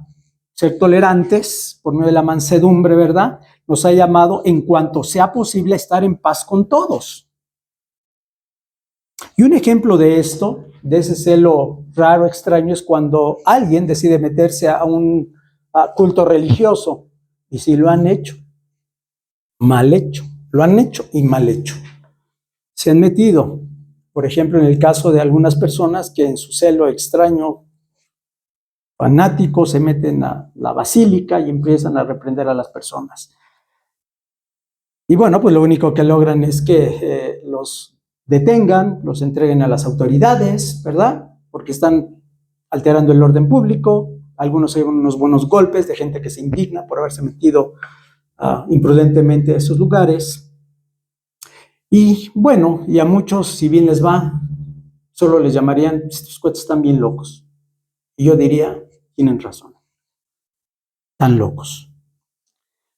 ser tolerantes por medio de la mansedumbre, ¿verdad? Nos ha llamado en cuanto sea posible a estar en paz con todos. Y un ejemplo de esto, de ese celo raro, extraño, es cuando alguien decide meterse a un culto religioso. Y si lo han hecho, mal hecho, lo han hecho y mal hecho. Se han metido, por ejemplo, en el caso de algunas personas que en su celo extraño, fanáticos, se meten a la basílica y empiezan a reprender a las personas. Y bueno, pues lo único que logran es que los detengan, los entreguen a las autoridades, ¿verdad? Porque están alterando el orden público. Algunos se llevan unos buenos golpes de gente que se indigna por haberse metido imprudentemente a esos lugares. Y bueno, y a muchos, si bien les va, solo les llamarían, estos cuates están bien locos. Y yo diría, tienen razón, están locos.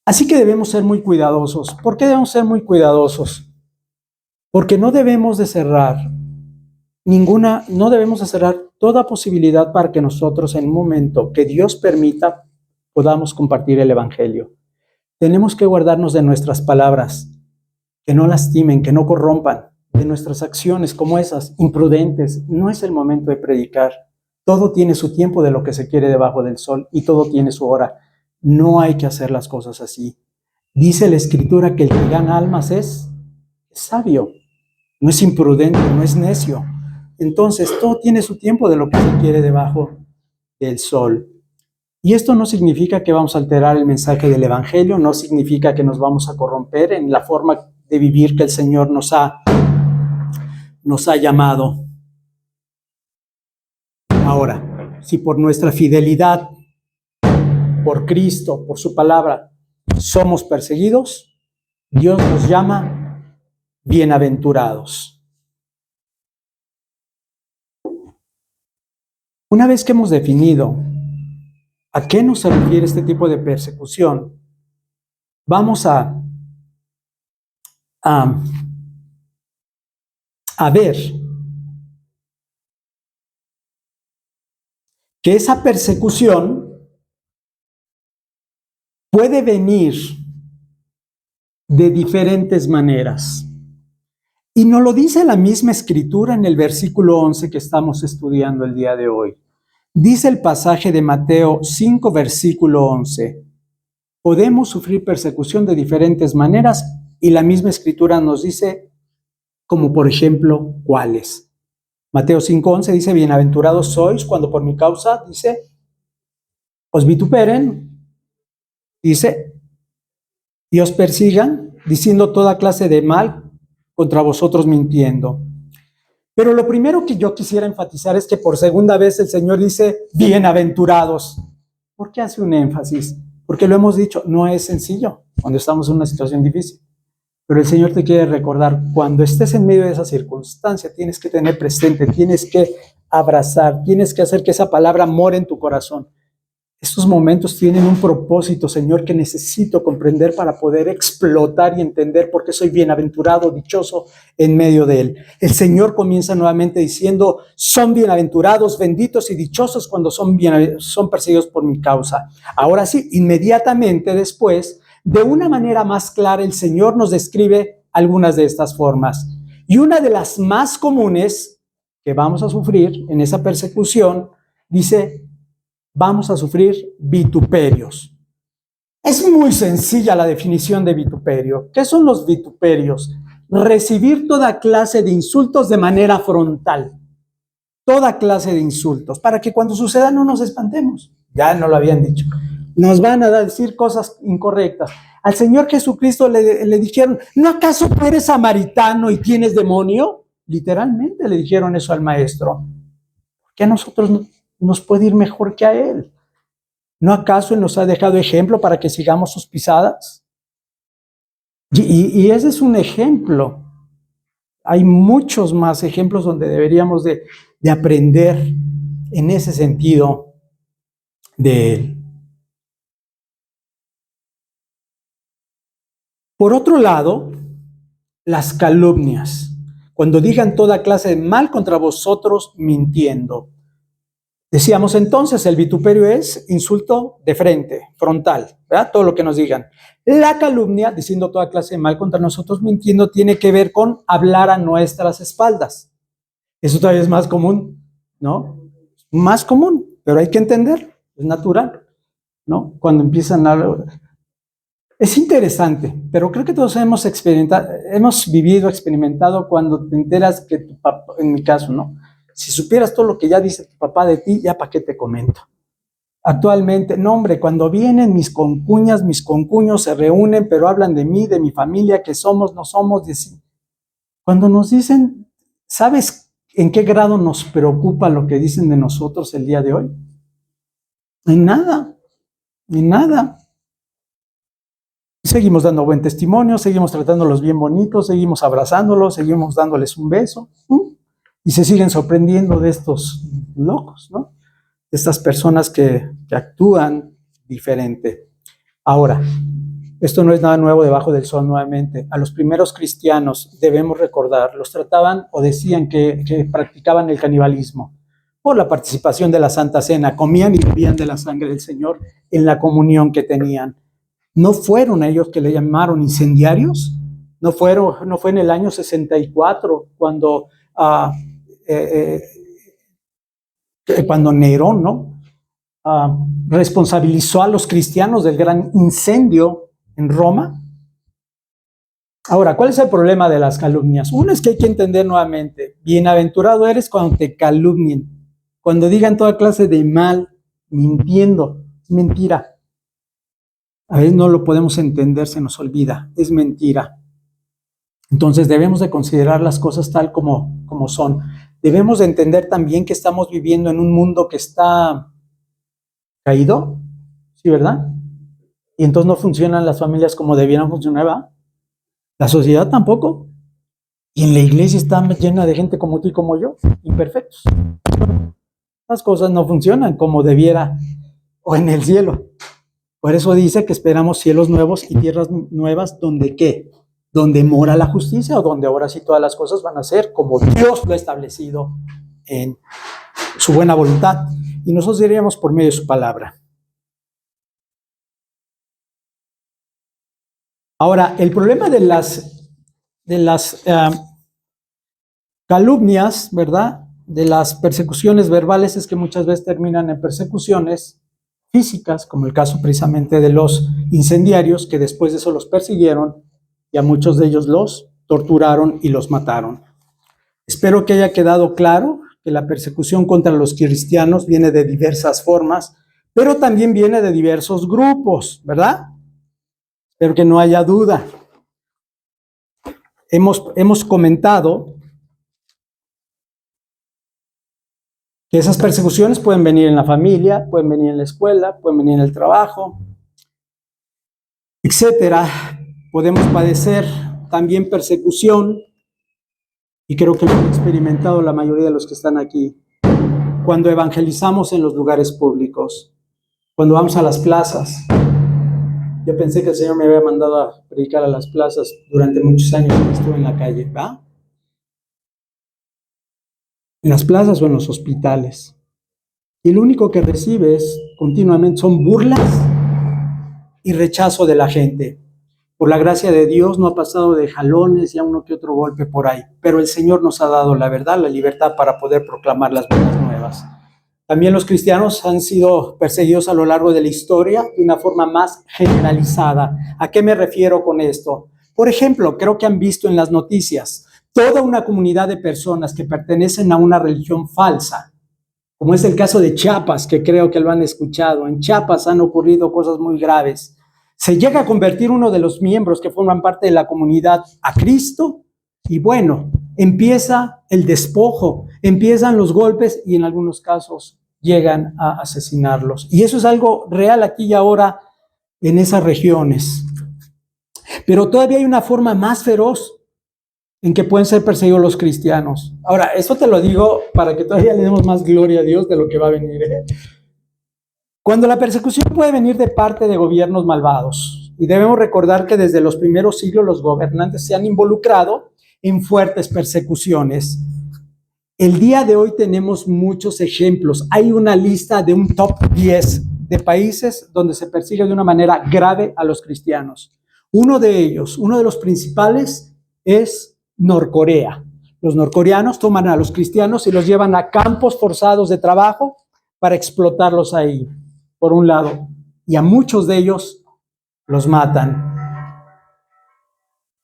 Así que debemos ser muy cuidadosos. ¿Por qué debemos ser muy cuidadosos? Porque no debemos de cerrar no debemos de cerrar toda posibilidad para que nosotros en un momento que Dios permita podamos compartir el Evangelio. Tenemos que guardarnos de nuestras palabras, que no lastimen, que no corrompan, de nuestras acciones como esas, imprudentes. No es el momento de predicar. Todo tiene su tiempo de lo que se quiere debajo del sol y todo tiene su hora. No hay que hacer las cosas así. Dice la Escritura que el que gana almas es sabio, no es imprudente, no es necio. Entonces, todo tiene su tiempo de lo que se quiere debajo del sol. Y esto no significa que vamos a alterar el mensaje del Evangelio, no significa que nos vamos a corromper en la forma de vivir que el Señor nos ha llamado. Ahora, si por nuestra fidelidad, por Cristo, por su palabra, somos perseguidos, Dios nos llama bienaventurados. Una vez que hemos definido a qué nos refiere este tipo de persecución, vamos a ver que esa persecución puede venir de diferentes maneras. Y nos lo dice la misma Escritura en el versículo 11 que estamos estudiando el día de hoy. Dice el pasaje de Mateo 5, versículo 11. Podemos sufrir persecución de diferentes maneras y la misma Escritura nos dice, como por ejemplo, ¿cuáles? Mateo 5:11 dice, bienaventurados sois cuando por mi causa, dice, os vituperen, dice, y os persigan, diciendo toda clase de mal contra vosotros mintiendo. Pero lo primero que yo quisiera enfatizar es que por segunda vez el Señor dice, bienaventurados. ¿Por qué hace un énfasis? Porque lo hemos dicho, no es sencillo cuando estamos en una situación difícil. Pero el Señor te quiere recordar, cuando estés en medio de esa circunstancia, tienes que tener presente, tienes que abrazar, tienes que hacer que esa palabra more en tu corazón. Estos momentos tienen un propósito, Señor, que necesito comprender para poder explotar y entender por qué soy bienaventurado, dichoso en medio de él. El Señor comienza nuevamente diciendo, son bienaventurados, benditos y dichosos cuando son perseguidos por mi causa. Ahora sí, inmediatamente después, de una manera más clara, el Señor nos describe algunas de estas formas. Y una de las más comunes que vamos a sufrir en esa persecución, dice, vamos a sufrir vituperios. Es muy sencilla la definición de vituperio. ¿Qué son los vituperios? Recibir toda clase de insultos de manera frontal. Toda clase de insultos, para que cuando suceda no nos espantemos. Ya no lo habían dicho. Nos van a decir cosas incorrectas. Al Señor Jesucristo le dijeron, ¿no acaso tú eres samaritano y tienes demonio? Literalmente le dijeron eso al maestro. ¿Por qué a nosotros nos puede ir mejor que a Él? ¿No acaso Él nos ha dejado ejemplo para que sigamos sus pisadas? Y ese es un ejemplo. Hay muchos más ejemplos donde deberíamos de aprender en ese sentido de Él. Por otro lado, las calumnias. Cuando digan toda clase de mal contra vosotros mintiendo. Decíamos entonces, el vituperio es insulto de frente, frontal, ¿verdad? Todo lo que nos digan. La calumnia, diciendo toda clase de mal contra nosotros mintiendo, tiene que ver con hablar a nuestras espaldas. Eso todavía es más común, ¿no? Más común, pero hay que entender, es natural, ¿no? Cuando empiezan a... Es interesante, pero creo que todos hemos experimentado cuando te enteras que tu papá, en mi caso, ¿no? Si supieras todo lo que ya dice tu papá de ti, ya para qué te comento. Actualmente, no hombre, cuando vienen mis concuñas, mis concuños se reúnen, pero hablan de mí, de mi familia, que somos, no somos. Cuando nos dicen, ¿sabes en qué grado nos preocupa lo que dicen de nosotros el día de hoy? En nada, en nada. Seguimos dando buen testimonio, seguimos tratándolos bien bonitos, seguimos abrazándolos, seguimos dándoles un beso, y se siguen sorprendiendo de estos locos, ¿no? De estas personas que actúan diferente. Ahora, esto no es nada nuevo debajo del sol nuevamente. A los primeros cristianos, debemos recordar, los trataban o decían que practicaban el canibalismo por la participación de la Santa Cena, comían y bebían de la sangre del Señor en la comunión que tenían. ¿No fueron ellos que le llamaron incendiarios? ¿No fue en el año 64 cuando Nerón, ¿no? Responsabilizó a los cristianos del gran incendio en Roma? Ahora, ¿cuál es el problema de las calumnias? Uno es que hay que entender nuevamente, bienaventurado eres cuando te calumnien, cuando digan toda clase de mal, mintiendo, es mentira. A veces no lo podemos entender, se nos olvida, es mentira. Entonces debemos de considerar las cosas tal como son. Debemos de entender también que estamos viviendo en un mundo que está caído, ¿sí, verdad? Y entonces no funcionan las familias como debieran funcionar, ¿verdad? La sociedad tampoco. Y en la iglesia está llena de gente como tú y como yo, imperfectos. Las cosas no funcionan como debiera o en el cielo. Por eso dice que esperamos cielos nuevos y tierras nuevas, ¿donde qué? Donde mora la justicia, o donde ahora sí todas las cosas van a ser como Dios lo ha establecido en su buena voluntad. Y nosotros diríamos por medio de su palabra. Ahora, el problema de las calumnias, ¿verdad? De las persecuciones verbales es que muchas veces terminan en persecuciones físicas, como el caso precisamente de los incendiarios, que después de eso los persiguieron y a muchos de ellos los torturaron y los mataron. Espero que haya quedado claro que la persecución contra los cristianos viene de diversas formas, pero también viene de diversos grupos, ¿verdad? Espero que no haya duda. Hemos comentado que esas persecuciones pueden venir en la familia, pueden venir en la escuela, pueden venir en el trabajo, etcétera. Podemos padecer también persecución, y creo que lo han experimentado la mayoría de los que están aquí, cuando evangelizamos en los lugares públicos, cuando vamos a las plazas. Yo pensé que el Señor me había mandado a predicar a las plazas durante muchos años que estuve en la calle, ¿va? En las plazas o en los hospitales. Y lo único que recibes continuamente son burlas y rechazo de la gente. Por la gracia de Dios no ha pasado de jalones y a uno que otro golpe por ahí, pero el Señor nos ha dado la verdad, la libertad para poder proclamar las buenas nuevas. También los cristianos han sido perseguidos a lo largo de la historia de una forma más generalizada. ¿A qué me refiero con esto? Por ejemplo, creo que han visto en las noticias toda una comunidad de personas que pertenecen a una religión falsa, como es el caso de Chiapas, que creo que lo han escuchado. En Chiapas han ocurrido cosas muy graves. Se llega a convertir uno de los miembros que forman parte de la comunidad a Cristo y bueno, empieza el despojo, empiezan los golpes y en algunos casos llegan a asesinarlos. Y eso es algo real aquí y ahora en esas regiones. Pero todavía hay una forma más feroz en que pueden ser perseguidos los cristianos. Ahora, eso te lo digo para que todavía le demos más gloria a Dios de lo que va a venir, ¿eh? Cuando la persecución puede venir de parte de gobiernos malvados, y debemos recordar que desde los primeros siglos los gobernantes se han involucrado en fuertes persecuciones. El día de hoy tenemos muchos ejemplos. Hay una lista de un top 10 de países donde se persigue de una manera grave a los cristianos. Uno de ellos, uno de los principales, es Norcorea. Los norcoreanos toman a los cristianos y los llevan a campos forzados de trabajo para explotarlos ahí, por un lado, y a muchos de ellos los matan.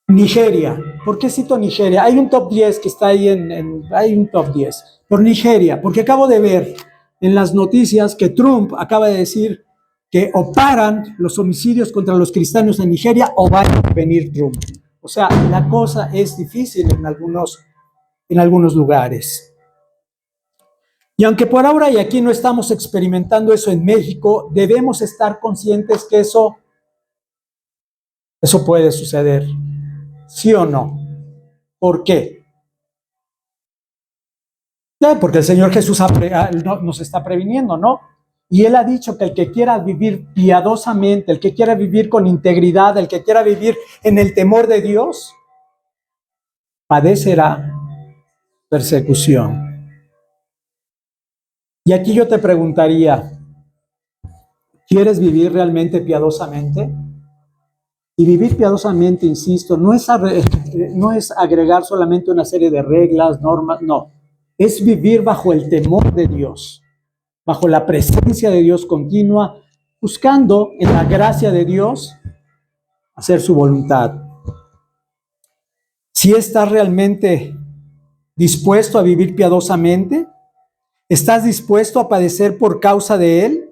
Nigeria. ¿Por qué cito Nigeria? Hay un top 10 que está ahí hay un top 10. Por Nigeria, porque acabo de ver en las noticias que Trump acaba de decir que o paran los homicidios contra los cristianos en Nigeria o va a venir Trump. O sea, la cosa es difícil en algunos lugares. Y aunque por ahora y aquí no estamos experimentando eso en México, debemos estar conscientes que eso puede suceder. ¿Sí o no? ¿Por qué? Porque el Señor Jesús nos está previniendo, ¿no? Y Él ha dicho que el que quiera vivir piadosamente, el que quiera vivir con integridad, el que quiera vivir en el temor de Dios, padecerá persecución. Y aquí yo te preguntaría, ¿quieres vivir realmente piadosamente? Y vivir piadosamente, insisto, no es agregar solamente una serie de reglas, normas, no. Es vivir bajo el temor de Dios, bajo la presencia de Dios continua, buscando en la gracia de Dios hacer su voluntad. Si estás realmente dispuesto a vivir piadosamente, ¿estás dispuesto a padecer por causa de Él?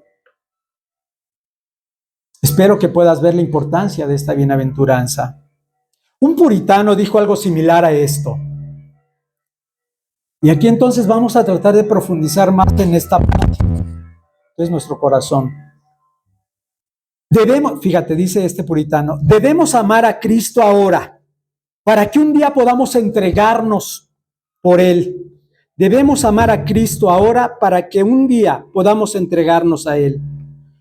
Espero que puedas ver la importancia de esta bienaventuranza. Un puritano dijo algo similar a esto. Y aquí entonces vamos a tratar de profundizar más en esta parte. Es nuestro corazón. Fíjate, dice este puritano, debemos amar a Cristo ahora, para que un día podamos entregarnos por Él. Debemos amar a Cristo ahora, para que un día podamos entregarnos a Él.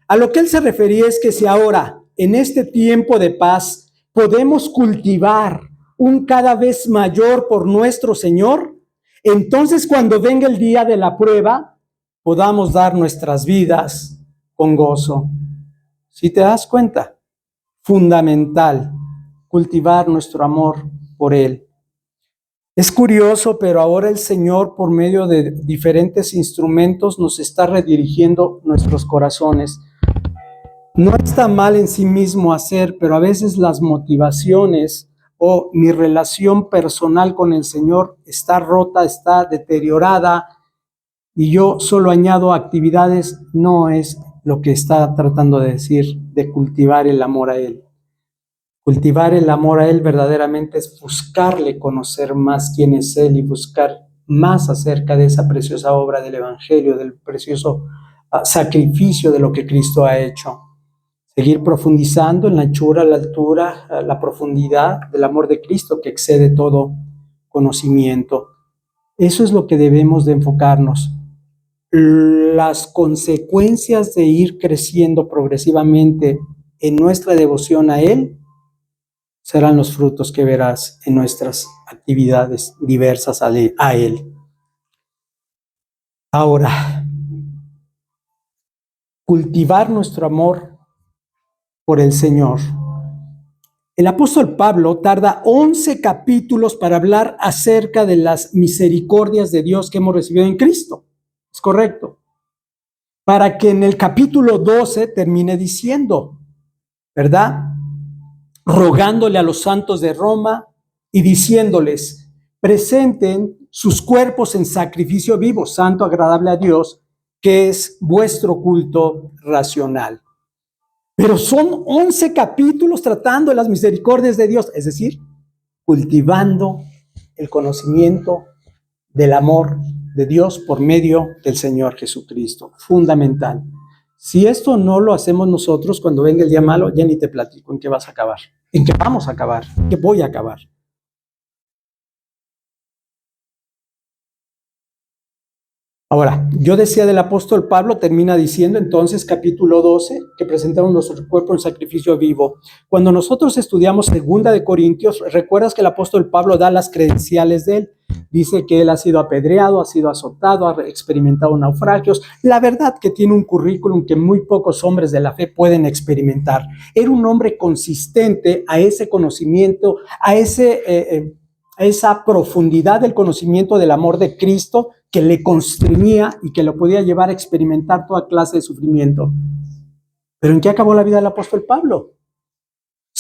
A lo que él se refería es que si ahora, en este tiempo de paz, podemos cultivar un cada vez mayor por nuestro Señor, entonces cuando venga el día de la prueba, podamos dar nuestras vidas con gozo. ¿Sí te das cuenta? Fundamental, cultivar nuestro amor por Él. Es curioso, pero ahora el Señor, por medio de diferentes instrumentos, nos está redirigiendo nuestros corazones. No está mal en sí mismo hacer, pero a veces las motivaciones o mi relación personal con el Señor está rota, está deteriorada, y yo solo añado actividades, no es lo que está tratando de decir, de cultivar el amor a Él. Cultivar el amor a Él verdaderamente es buscarle conocer más quién es Él y buscar más acerca de esa preciosa obra del Evangelio, del precioso sacrificio de lo que Cristo ha hecho. Seguir profundizando en la anchura, la altura, la profundidad del amor de Cristo que excede todo conocimiento. Eso es lo que debemos de enfocarnos. Las consecuencias de ir creciendo progresivamente en nuestra devoción a Él serán los frutos que verás en nuestras actividades diversas a Él. Ahora, cultivar nuestro amor por el Señor. El apóstol Pablo tarda 11 capítulos para hablar acerca de las misericordias de Dios que hemos recibido en Cristo. Es correcto. Para que en el capítulo 12 termine diciendo, ¿verdad? Rogándole a los santos de Roma y diciéndoles, presenten sus cuerpos en sacrificio vivo, santo, agradable a Dios. que es vuestro culto racional. Pero son 11 capítulos tratando de las misericordias de Dios, es decir, cultivando el conocimiento del amor de Dios por medio del Señor Jesucristo. Fundamental. Si esto no lo hacemos nosotros, cuando venga el día malo, ya ni te platico en qué vas a acabar, en qué vamos a acabar, en qué voy a acabar. Ahora, yo decía del apóstol Pablo, termina diciendo entonces, capítulo 12, que presentamos nuestro cuerpo en sacrificio vivo. Cuando nosotros estudiamos 2 de Corintios, recuerdas que el apóstol Pablo da las credenciales de él. Dice que él ha sido apedreado, ha sido azotado, ha experimentado naufragios. La verdad que tiene un currículum que muy pocos hombres de la fe pueden experimentar. Era un hombre consistente a ese conocimiento, a esa profundidad del conocimiento del amor de Cristo que le constreñía y que lo podía llevar a experimentar toda clase de sufrimiento. ¿Pero en qué acabó la vida del apóstol Pablo?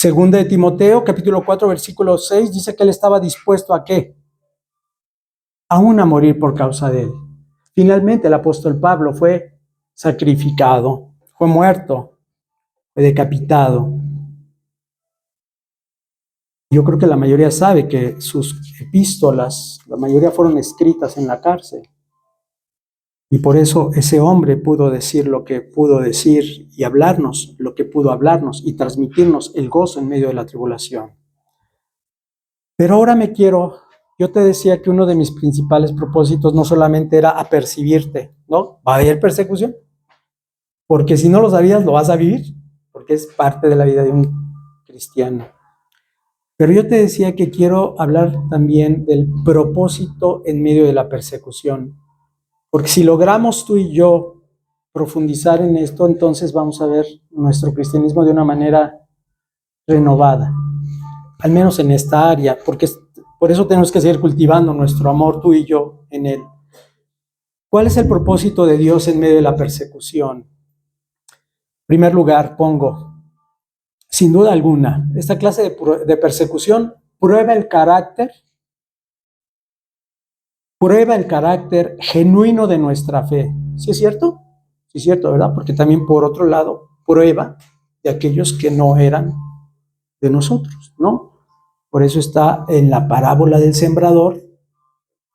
2 de Timoteo, capítulo 4, versículo 6, dice que él estaba dispuesto ¿a qué? Aún a morir por causa de él. Finalmente el apóstol Pablo fue sacrificado, fue muerto, fue decapitado. Yo creo que la mayoría sabe que sus epístolas, la mayoría fueron escritas en la cárcel. Y por eso ese hombre pudo decir lo que pudo decir y hablarnos lo que pudo hablarnos y transmitirnos el gozo en medio de la tribulación. Pero ahora yo te decía que uno de mis principales propósitos no solamente era apercibirte, ¿no? Va a haber persecución, porque si no lo sabías lo vas a vivir, porque es parte de la vida de un cristiano. Pero yo te decía que quiero hablar también del propósito en medio de la persecución. Porque si logramos tú y yo profundizar en esto, entonces vamos a ver nuestro cristianismo de una manera renovada. Al menos en esta área, porque por eso tenemos que seguir cultivando nuestro amor tú y yo en él. ¿Cuál es el propósito de Dios en medio de la persecución? En primer lugar, sin duda alguna, esta clase de persecución prueba el carácter genuino de nuestra fe. ¿Sí es cierto? Sí es cierto, ¿verdad? Porque también por otro lado, prueba de aquellos que no eran de nosotros, ¿no? Por eso está en la parábola del sembrador,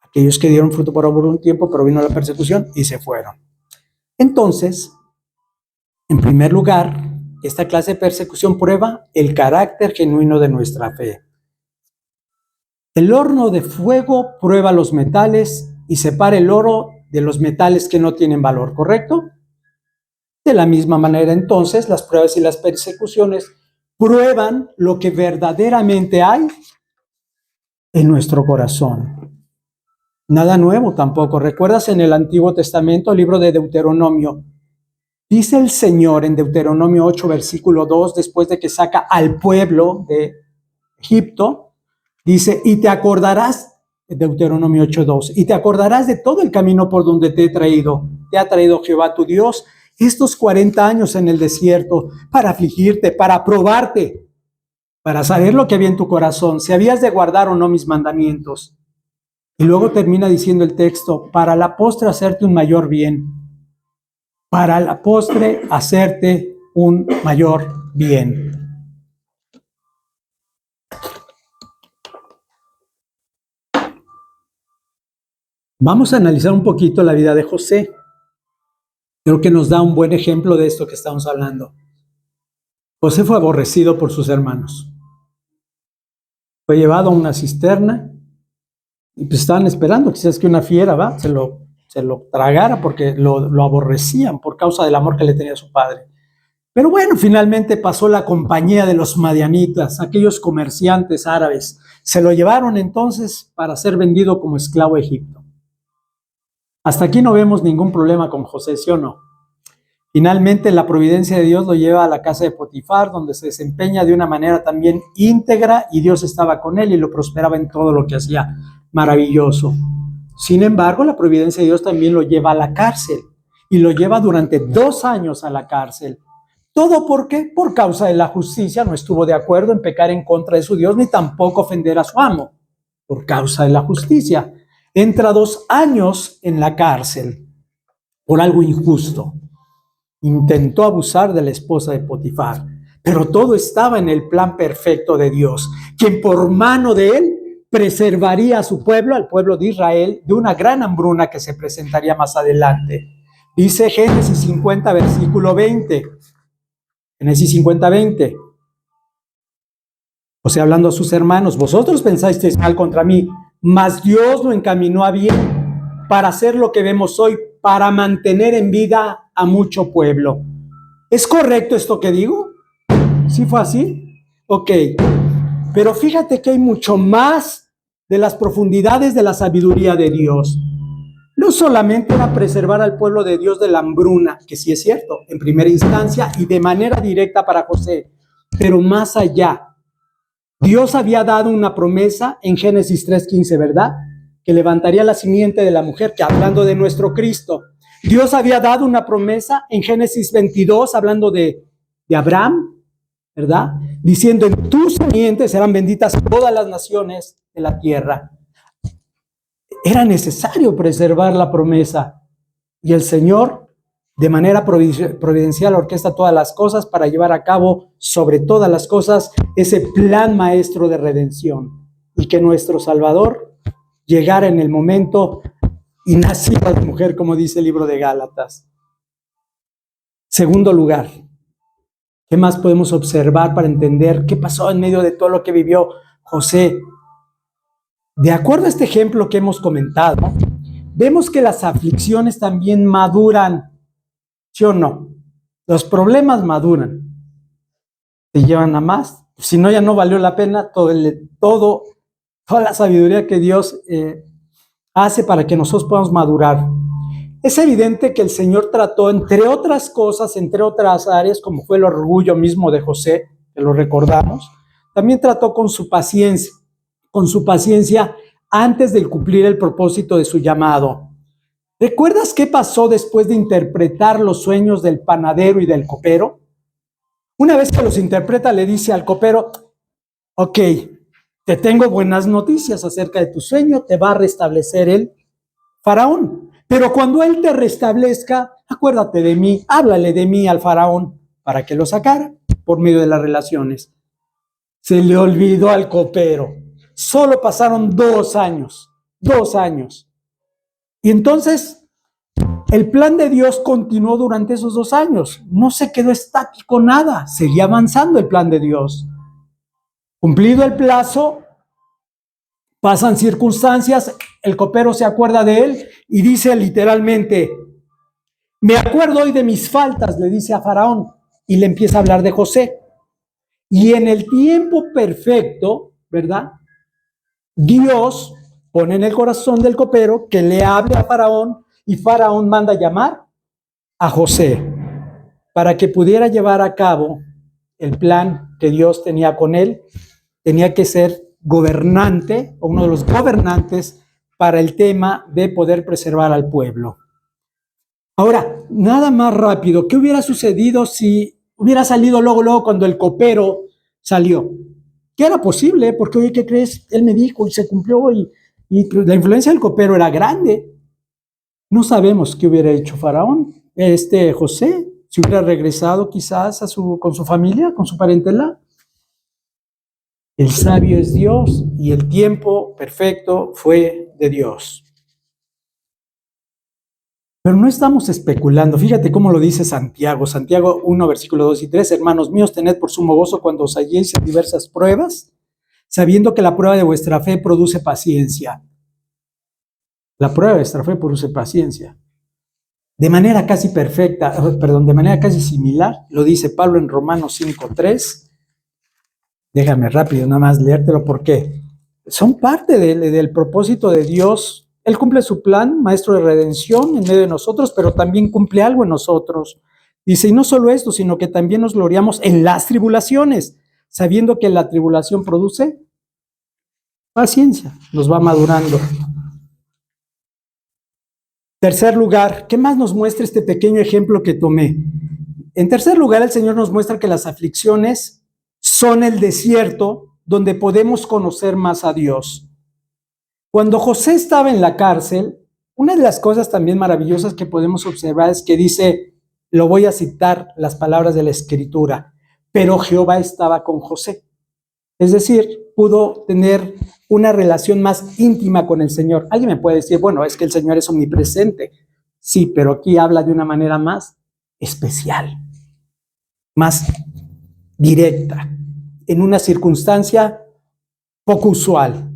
aquellos que dieron fruto por un tiempo, pero vino la persecución y se fueron. Entonces, en primer lugar, esta clase de persecución prueba el carácter genuino de nuestra fe. El horno de fuego prueba los metales y separa el oro de los metales que no tienen valor, ¿correcto? De la misma manera, entonces, las pruebas y las persecuciones prueban lo que verdaderamente hay en nuestro corazón. Nada nuevo tampoco. ¿Recuerdas en el Antiguo Testamento, el libro de Deuteronomio? Dice el Señor en Deuteronomio 8, versículo 2, después de que saca al pueblo de Egipto, dice, y te acordarás, Deuteronomio 8, 2, y te acordarás de todo el camino por donde te ha traído Jehová tu Dios, estos 40 años en el desierto, para afligirte, para probarte, para saber lo que había en tu corazón, si habías de guardar o no mis mandamientos. Y luego termina diciendo el texto, para la postre hacerte un mayor bien. Para la postre hacerte un mayor bien. Vamos a analizar un poquito la vida de José. Creo que nos da un buen ejemplo de esto que estamos hablando. José fue aborrecido por sus hermanos. Fue llevado a una cisterna y pues estaban esperando quizás que una fiera se lo tragara porque lo aborrecían por causa del amor que le tenía a su padre. Pero bueno, finalmente pasó la compañía de los madianitas, aquellos comerciantes árabes. Se lo llevaron entonces para ser vendido como esclavo a Egipto. Hasta aquí no vemos ningún problema con José, ¿sí o no? Finalmente la providencia de Dios lo lleva a la casa de Potifar, donde se desempeña de una manera también íntegra y Dios estaba con él y lo prosperaba en todo lo que hacía. Maravilloso. Sin embargo, la providencia de Dios también lo lleva a la cárcel y lo lleva durante 2 años a la cárcel. ¿Todo por qué? Por causa de la justicia. No estuvo de acuerdo en pecar en contra de su Dios ni tampoco ofender a su amo. Por causa de la justicia. Entra 2 años en la cárcel. por algo injusto. Intentó abusar de la esposa de Potifar, pero todo estaba en el plan perfecto de Dios, quien por mano de él preservaría a su pueblo, al pueblo de Israel, de una gran hambruna que se presentaría más adelante. Dice Génesis 50, versículo 20. Génesis 50, 20. O sea, hablando a sus hermanos, vosotros pensasteis mal contra mí, mas Dios lo encaminó a bien para hacer lo que vemos hoy, para mantener en vida a mucho pueblo. ¿Es correcto esto que digo? ¿Sí fue así? Ok. Pero fíjate que hay mucho más de las profundidades de la sabiduría de Dios. No solamente era preservar al pueblo de Dios de la hambruna, que sí es cierto, en primera instancia y de manera directa para José, pero más allá. Dios había dado una promesa en Génesis 3:15, ¿verdad? Que levantaría la simiente de la mujer, que hablando de nuestro Cristo. Dios había dado una promesa en Génesis 22, hablando de Abraham, ¿verdad? Diciendo, en tu simiente serán benditas todas las naciones de la tierra. Era necesario preservar la promesa. Y el Señor, de manera providencial, orquesta todas las cosas para llevar a cabo sobre todas las cosas ese plan maestro de redención. Y que nuestro Salvador llegara en el momento y naciera de mujer, como dice el libro de Gálatas. Segundo lugar, ¿qué más podemos observar para entender qué pasó en medio de todo lo que vivió José? De acuerdo a este ejemplo que hemos comentado, vemos que las aflicciones también maduran, ¿sí o no? Los problemas maduran, te llevan a más. Si no, ya no valió la pena toda la sabiduría que Dios hace para que nosotros podamos madurar. Es evidente que el Señor trató, entre otras cosas, entre otras áreas, como fue el orgullo mismo de José, que lo recordamos, también trató con su paciencia antes de cumplir el propósito de su llamado. ¿Recuerdas qué pasó después de interpretar los sueños del panadero y del copero? Una vez que los interpreta, le dice al copero, ok, te tengo buenas noticias acerca de tu sueño, te va a restablecer el faraón. Pero cuando él te restablezca, acuérdate de mí, háblale de mí al faraón para que lo sacara por medio de las relaciones. Se le olvidó al copero. Solo pasaron 2 años. Y entonces el plan de Dios continuó durante esos 2 años. No se quedó estático nada, seguía avanzando el plan de Dios. Cumplido el plazo, pasan circunstancias, el copero se acuerda de él y dice literalmente, me acuerdo hoy de mis faltas, le dice a Faraón, y le empieza a hablar de José. Y en el tiempo perfecto, ¿verdad? Dios pone en el corazón del copero que le hable a Faraón y Faraón manda llamar a José para que pudiera llevar a cabo el plan que Dios tenía con él. Tenía que ser gobernante o uno de los gobernantes para el tema de poder preservar al pueblo. Ahora, nada más rápido, ¿qué hubiera sucedido si hubiera salido luego cuando el copero salió? Que era posible, porque oye, ¿qué crees? Él me dijo y se cumplió y la influencia del copero era grande. No sabemos qué hubiera hecho Faraón, José, si hubiera regresado quizás con su familia, con su parentela. El sabio es Dios y el tiempo perfecto fue de Dios. Pero no estamos especulando. Fíjate cómo lo dice Santiago. Santiago 1, versículo 2 y 3. Hermanos míos, tened por sumo gozo cuando os halléis en diversas pruebas, sabiendo que la prueba de vuestra fe produce paciencia. La prueba de vuestra fe produce paciencia. De manera casi de manera casi similar, lo dice Pablo en Romanos 5:3. Déjame rápido nada más leértelo porque son parte del propósito de Dios. Él cumple su plan, maestro de redención en medio de nosotros, pero también cumple algo en nosotros. Dice, y no solo esto, sino que también nos gloriamos en las tribulaciones, sabiendo que la tribulación produce paciencia, nos va madurando. Tercer lugar, ¿qué más nos muestra este pequeño ejemplo que tomé? En tercer lugar, el Señor nos muestra que las aflicciones son el desierto donde podemos conocer más a Dios. Cuando José estaba en la cárcel, Una de las cosas también maravillosas que podemos observar es que dice, lo voy a citar las palabras de la Escritura, pero Jehová estaba con José. Es decir, pudo tener una relación más íntima con el Señor. Alguien me puede decir, bueno, es que el Señor es omnipresente. Sí, pero aquí habla de una manera más especial, más directa, en una circunstancia poco usual.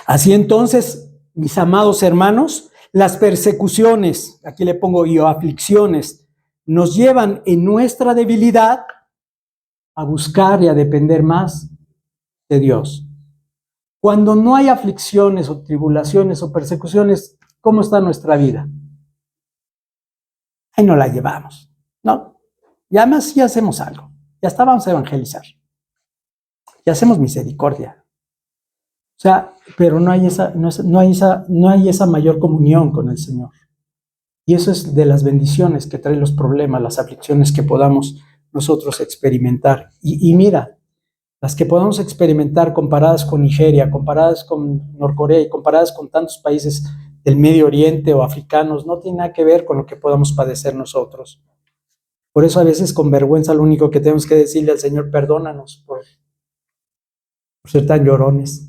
Así entonces, mis amados hermanos, las persecuciones, aquí le pongo yo, aflicciones, nos llevan en nuestra debilidad a buscar y a depender más de Dios. Cuando no hay aflicciones o tribulaciones o persecuciones, ¿cómo está nuestra vida? Ahí no la llevamos, ¿no? Y además ya hacemos algo, ya está, vamos a evangelizar, ya hacemos misericordia. O sea, pero no hay esa mayor comunión con el Señor. Y eso es de las bendiciones que traen los problemas, las aflicciones que podamos nosotros experimentar. Y mira, las que podamos experimentar comparadas con Nigeria, comparadas con Norcorea y comparadas con tantos países del Medio Oriente o africanos, no tiene nada que ver con lo que podamos padecer nosotros. Por eso a veces con vergüenza lo único que tenemos que decirle al Señor, perdónanos por ser tan llorones.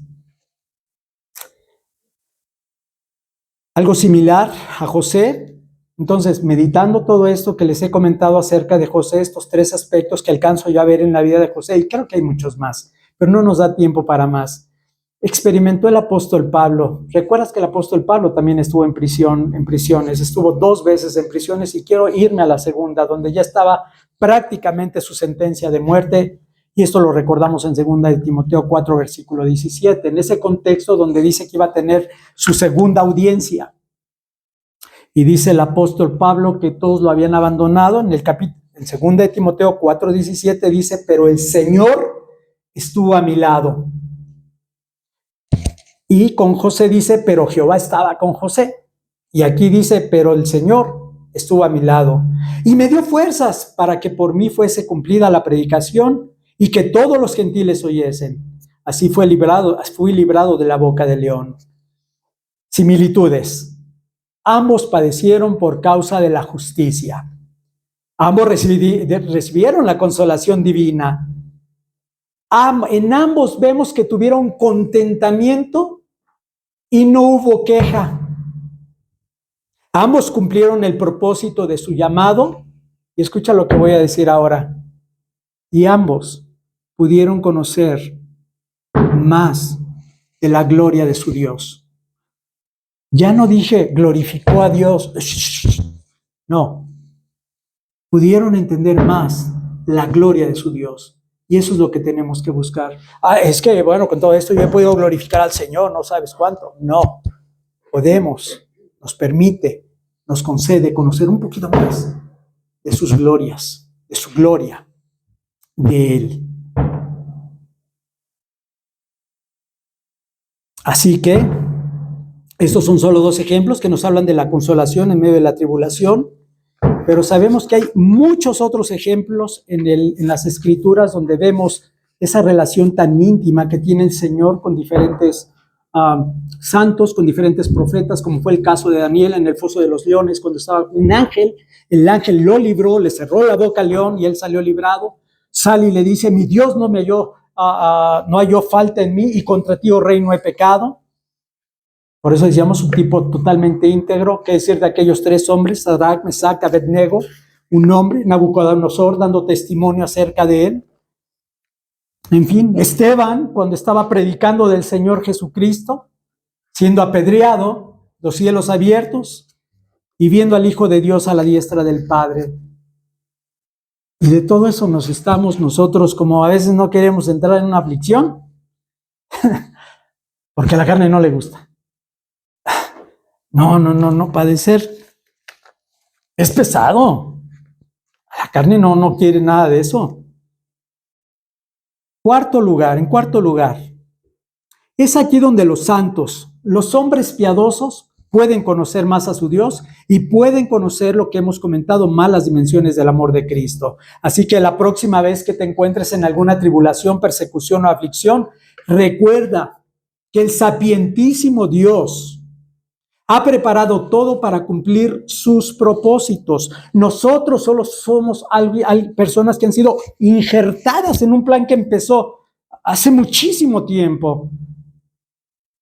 Algo similar a José. Entonces, meditando todo esto que les he comentado acerca de José, estos tres aspectos que alcanzo yo a ver en la vida de José, y creo que hay muchos más, pero no nos da tiempo para más. Experimentó el apóstol Pablo. ¿Recuerdas que el apóstol Pablo también estuvo en prisiones? Estuvo 2 veces en prisiones y quiero irme a la segunda, donde ya estaba prácticamente su sentencia de muerte. Y esto lo recordamos en 2 de Timoteo 4, versículo 17, en ese contexto donde dice que iba a tener su segunda audiencia. Y dice el apóstol Pablo que todos lo habían abandonado. En 2 de Timoteo 4, 17 dice, pero el Señor estuvo a mi lado. Y con José dice, pero Jehová estaba con José. Y aquí dice, pero el Señor estuvo a mi lado. Y me dio fuerzas para que por mí fuese cumplida la predicación y que todos los gentiles oyesen. Así fui librado de la boca del león. Similitudes. Ambos padecieron por causa de la justicia. Ambos recibieron la consolación divina. En ambos vemos que tuvieron contentamiento y no hubo queja. Ambos cumplieron el propósito de su llamado. Y escucha lo que voy a decir ahora. Y ambos pudieron conocer más de la gloria de su Dios. Ya no dije glorificó a Dios. No. Pudieron entender más la gloria de su Dios. Y eso es lo que tenemos que buscar. Es que, bueno, con todo esto yo he podido glorificar al Señor, no sabes cuánto. No. Podemos, nos permite, nos concede conocer un poquito más de sus glorias, de su gloria, de Él. Así que estos son solo 2 ejemplos que nos hablan de la consolación en medio de la tribulación, pero sabemos que hay muchos otros ejemplos en las Escrituras donde vemos esa relación tan íntima que tiene el Señor con diferentes santos, con diferentes profetas, como fue el caso de Daniel en el foso de los leones, cuando estaba un ángel, el ángel lo libró, le cerró la boca al león y él salió librado. Sale y le dice, mi Dios no halló falta en mí y contra ti, oh rey, no he pecado. Por eso decíamos un tipo totalmente íntegro, que decir de aquellos 3 hombres, Sadrach, Mesach, Abednego, un hombre, Nabucodonosor, dando testimonio acerca de él. En fin, Esteban, cuando estaba predicando del Señor Jesucristo, siendo apedreado, los cielos abiertos y viendo al Hijo de Dios a la diestra del Padre. Y de todo eso nos estamos nosotros, como a veces no queremos entrar en una aflicción, porque a la carne no le gusta. No, padecer es pesado. La carne no quiere nada de eso. En cuarto lugar, es aquí donde los santos, los hombres piadosos, pueden conocer más a su Dios y pueden conocer lo que hemos comentado, más las dimensiones del amor de Cristo. Así que la próxima vez que te encuentres en alguna tribulación, persecución o aflicción, recuerda que el sapientísimo Dios Ha preparado todo para cumplir sus propósitos. Nosotros solo somos personas que han sido injertadas en un plan que empezó hace muchísimo tiempo,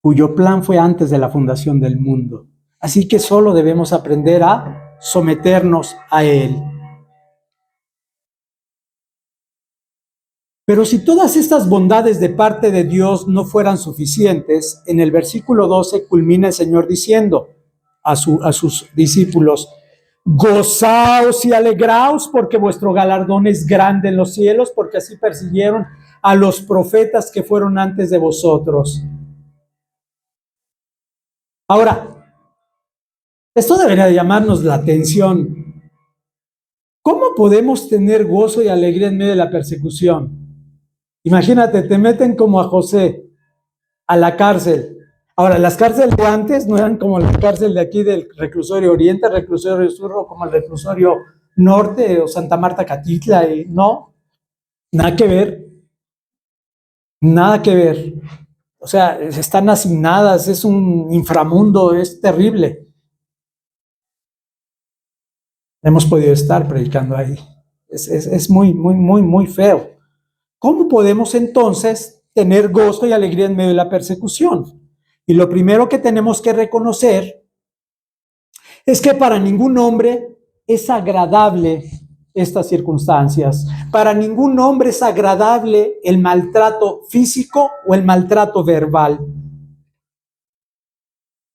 cuyo plan fue antes de la fundación del mundo. Así que solo debemos aprender a someternos a él. Pero si todas estas bondades de parte de Dios no fueran suficientes, en el versículo 12 culmina el Señor diciendo a sus discípulos: gozaos y alegraos, porque vuestro galardón es grande en los cielos, porque así persiguieron a los profetas que fueron antes de vosotros. Ahora, esto debería llamarnos la atención. ¿Cómo podemos tener gozo y alegría en medio de la persecución? Imagínate, te meten como a José a la cárcel. Ahora, las cárceles de antes no eran como la cárcel de aquí del reclusorio Oriente, reclusorio Sur, o como el reclusorio Norte o Santa Marta Catitla. No, nada que ver. Nada que ver. O sea, están asignadas, es un inframundo, es terrible. Hemos podido estar predicando ahí. Es muy, muy, muy, muy feo. ¿Cómo podemos entonces tener gozo y alegría en medio de la persecución? Y lo primero que tenemos que reconocer es que para ningún hombre es agradable estas circunstancias. Para ningún hombre es agradable el maltrato físico o el maltrato verbal.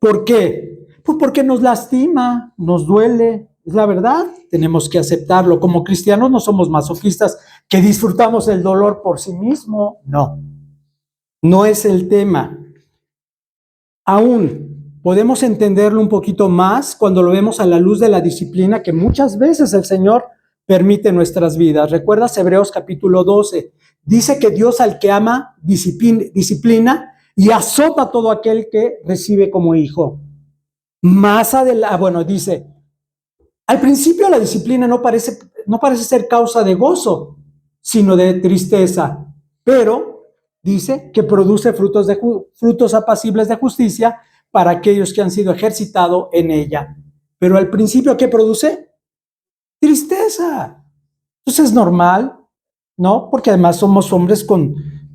¿Por qué? Pues porque nos lastima, nos duele. Es la verdad, tenemos que aceptarlo. Como cristianos no somos masoquistas que disfrutamos el dolor por sí mismo. No, no es el tema. Aún podemos entenderlo un poquito más cuando lo vemos a la luz de la disciplina que muchas veces el Señor permite en nuestras vidas. ¿Recuerdas Hebreos capítulo 12? Dice que Dios al que ama disciplina y azota a todo aquel que recibe como hijo. Más adelante, dice, al principio la disciplina no parece ser causa de gozo, sino de tristeza, pero dice que produce frutos apacibles de justicia para aquellos que han sido ejercitados en ella. Pero al principio, ¿qué produce? Tristeza. Entonces es normal, ¿no? Porque además somos hombres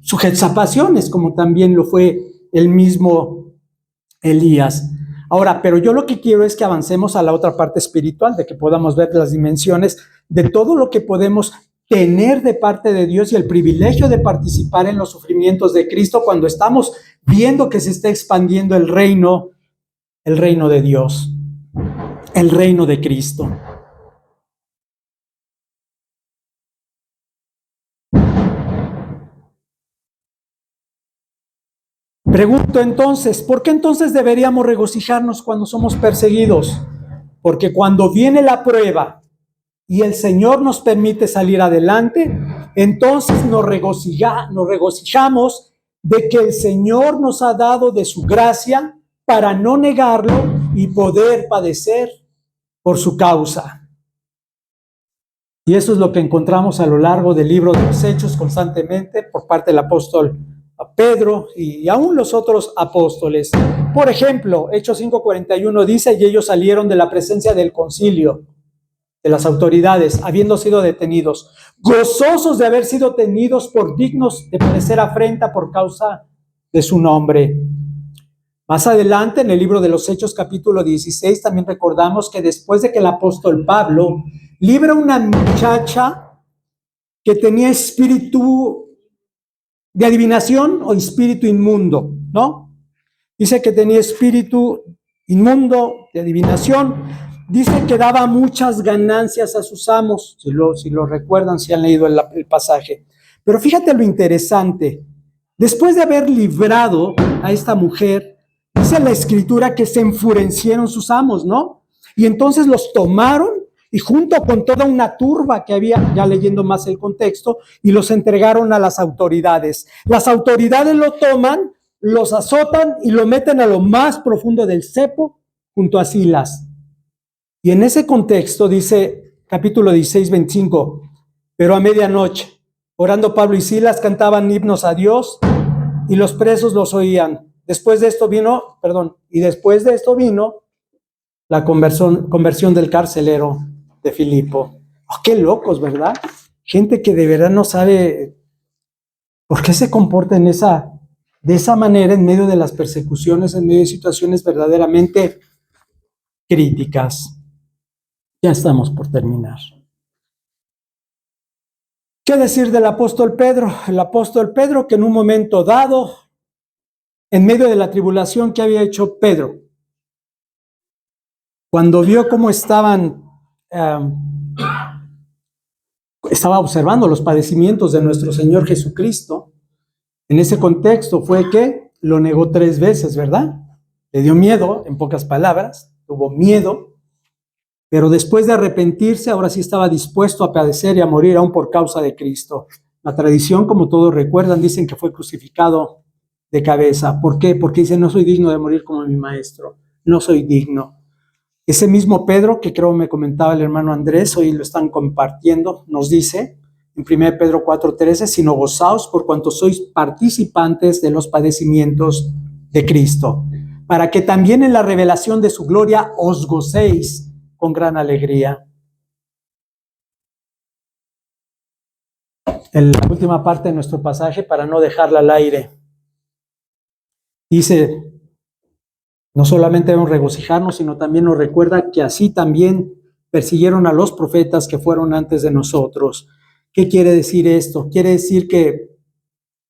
sujetos a pasiones, como también lo fue el mismo Elías. Ahora, pero yo lo que quiero es que avancemos a la otra parte espiritual, de que podamos ver las dimensiones de todo lo que podemos tener de parte de Dios y el privilegio de participar en los sufrimientos de Cristo cuando estamos viendo que se está expandiendo el reino de Dios, el reino de Cristo. Pregunto entonces, ¿por qué entonces deberíamos regocijarnos cuando somos perseguidos? Porque cuando viene la prueba y el Señor nos permite salir adelante, entonces nos regocijamos de que el Señor nos ha dado de su gracia para no negarlo y poder padecer por su causa. Y eso es lo que encontramos a lo largo del libro de los Hechos constantemente por parte del apóstol Pedro y aún los otros apóstoles. Por ejemplo, Hechos 5:41 dice: y ellos salieron de la presencia del concilio, de las autoridades, habiendo sido detenidos, gozosos de haber sido tenidos por dignos de padecer afrenta por causa de su nombre. Más adelante, en el libro de los Hechos, capítulo 16, también recordamos que después de que el apóstol Pablo libra a una muchacha que tenía espíritu de adivinación o espíritu inmundo, ¿no? Dice que tenía espíritu inmundo de adivinación. Dice que daba muchas ganancias a sus amos, si lo recuerdan, si han leído el pasaje. Pero fíjate lo interesante. Después de haber librado a esta mujer, dice la escritura que se enfurecieron sus amos, ¿no? Y entonces los tomaron y junto con toda una turba que había, ya leyendo más el contexto, y los entregaron a las autoridades. Las autoridades lo toman, los azotan y lo meten a lo más profundo del cepo junto a Silas. Y en ese contexto dice, capítulo 16, 25, pero a medianoche, orando Pablo y Silas, cantaban himnos a Dios y los presos los oían. después de esto vino la conversión del carcelero de Filipo. Oh, qué locos, ¿verdad? Gente que de verdad no sabe por qué se comporta de esa manera en medio de las persecuciones, en medio de situaciones verdaderamente críticas. Ya estamos por terminar. ¿Qué decir del apóstol Pedro? El apóstol Pedro que en un momento dado, en medio de la tribulación que había hecho Pedro, cuando vio cómo estaba observando los padecimientos de nuestro Señor Jesucristo, en ese contexto fue que lo negó 3 veces, ¿verdad? Le dio miedo, en pocas palabras, tuvo miedo, pero después de arrepentirse, ahora sí estaba dispuesto a padecer y a morir aún por causa de Cristo. La tradición, como todos recuerdan, dicen que fue crucificado de cabeza. ¿Por qué? Porque dice, no soy digno de morir como mi maestro, no soy digno. Ese mismo Pedro, que creo me comentaba el hermano Andrés, hoy lo están compartiendo, nos dice en 1 Pedro 4:13, sino gozaos por cuanto sois participantes de los padecimientos de Cristo, para que también en la revelación de su gloria os gocéis con gran alegría. En la última parte de nuestro pasaje, para no dejarla al aire, dice, no solamente debemos regocijarnos, sino también nos recuerda que así también persiguieron a los profetas que fueron antes de nosotros. ¿Qué quiere decir esto? Quiere decir que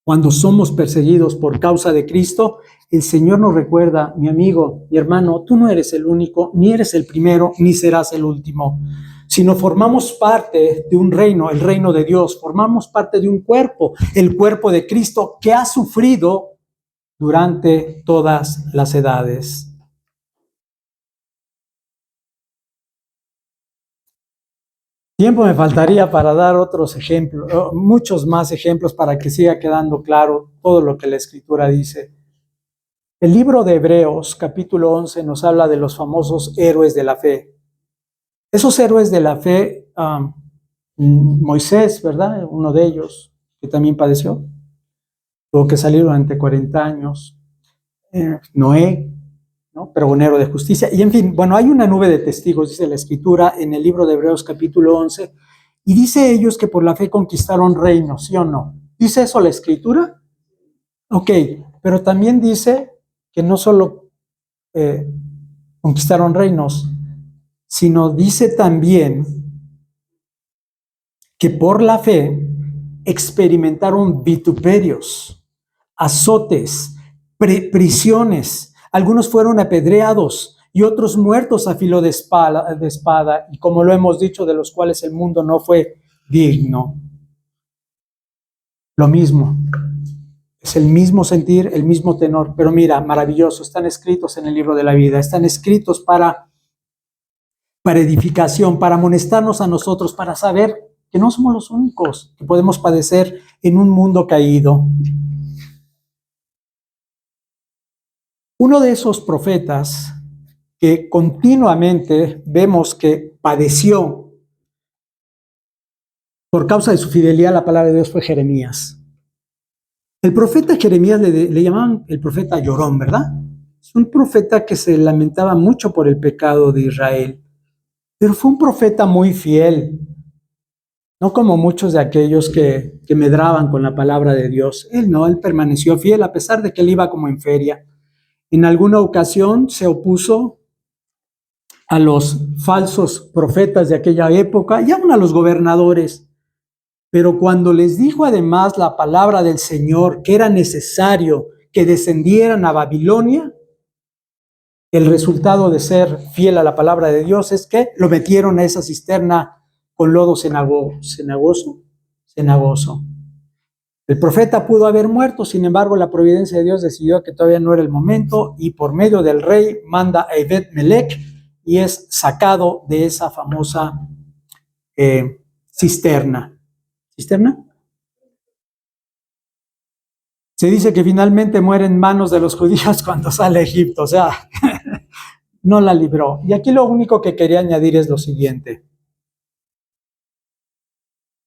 cuando somos perseguidos por causa de Cristo, el Señor nos recuerda, mi amigo, mi hermano, tú no eres el único, ni eres el primero, ni serás el último, sino formamos parte de un reino, el reino de Dios, formamos parte de un cuerpo, el cuerpo de Cristo que ha sufrido durante todas las edades. Tiempo me faltaría para dar otros ejemplos, muchos más ejemplos para que siga quedando claro todo lo que la Escritura dice. El libro de Hebreos, capítulo 11, nos habla de los famosos héroes de la fe. Esos héroes de la fe, Moisés, ¿verdad? Uno de ellos, que también padeció, tuvo que salir durante 40 años. Noé, ¿no? Pregonero de justicia. Y en fin, bueno, hay una nube de testigos, dice la Escritura, en el libro de Hebreos, capítulo 11, y dice ellos que por la fe conquistaron reinos, ¿sí o no? ¿Dice eso la Escritura? Ok, pero también dice que no solo conquistaron reinos, sino dice también que por la fe experimentaron vituperios, azotes, prisiones. Algunos fueron apedreados y otros muertos a filo de espada, y como lo hemos dicho, de los cuales el mundo no fue digno. Lo mismo. Es el mismo sentir, el mismo tenor, pero mira, maravilloso, están escritos en el libro de la vida, están escritos para edificación, para amonestarnos a nosotros, para saber que no somos los únicos que podemos padecer en un mundo caído. Uno de esos profetas que continuamente vemos que padeció por causa de su fidelidad a la palabra de Dios fue Jeremías. El profeta Jeremías le llamaban el profeta llorón, ¿verdad? Es un profeta que se lamentaba mucho por el pecado de Israel, pero fue un profeta muy fiel, no como muchos de aquellos que medraban con la palabra de Dios. Él no, él permaneció fiel a pesar de que él iba como en feria. En alguna ocasión se opuso a los falsos profetas de aquella época y aún a los gobernadores. Pero cuando les dijo además la palabra del Señor que era necesario que descendieran a Babilonia, el resultado de ser fiel a la palabra de Dios es que lo metieron a esa cisterna con lodo cenagoso. El profeta pudo haber muerto, sin embargo la providencia de Dios decidió que todavía no era el momento y por medio del rey manda a Ebed-Melech y es sacado de esa famosa cisterna. ¿Cisterna? Se dice que finalmente muere en manos de los judíos cuando sale a Egipto, o sea, no la libró. Y aquí lo único que quería añadir es lo siguiente.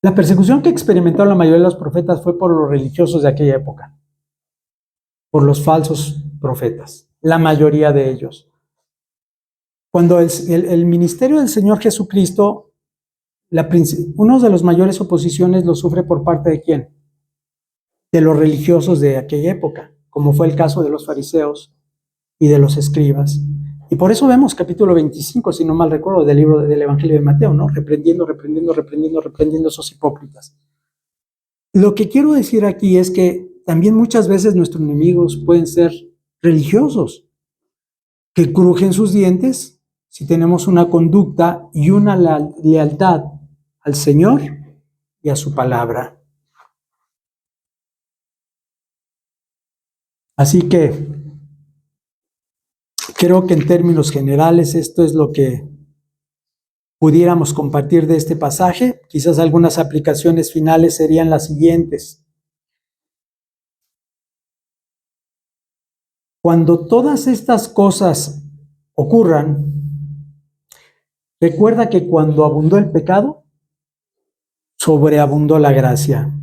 La persecución que experimentaron la mayoría de los profetas fue por los religiosos de aquella época, por los falsos profetas, la mayoría de ellos. Cuando el ministerio del Señor Jesucristo, uno de los mayores oposiciones lo sufre por parte de ¿quién? De los religiosos de aquella época, como fue el caso de los fariseos y de los escribas. Y por eso vemos capítulo 25, si no mal recuerdo, del libro del Evangelio de Mateo, ¿no? Reprendiendo a esos hipócritas. Lo que quiero decir aquí es que también muchas veces nuestros enemigos pueden ser religiosos, que crujen sus dientes si tenemos una conducta y una lealtad al Señor y a su palabra. Así que creo que en términos generales esto es lo que pudiéramos compartir de este pasaje. Quizás algunas aplicaciones finales serían las siguientes. Cuando todas estas cosas ocurran, recuerda que cuando abundó el pecado, sobreabundó la gracia.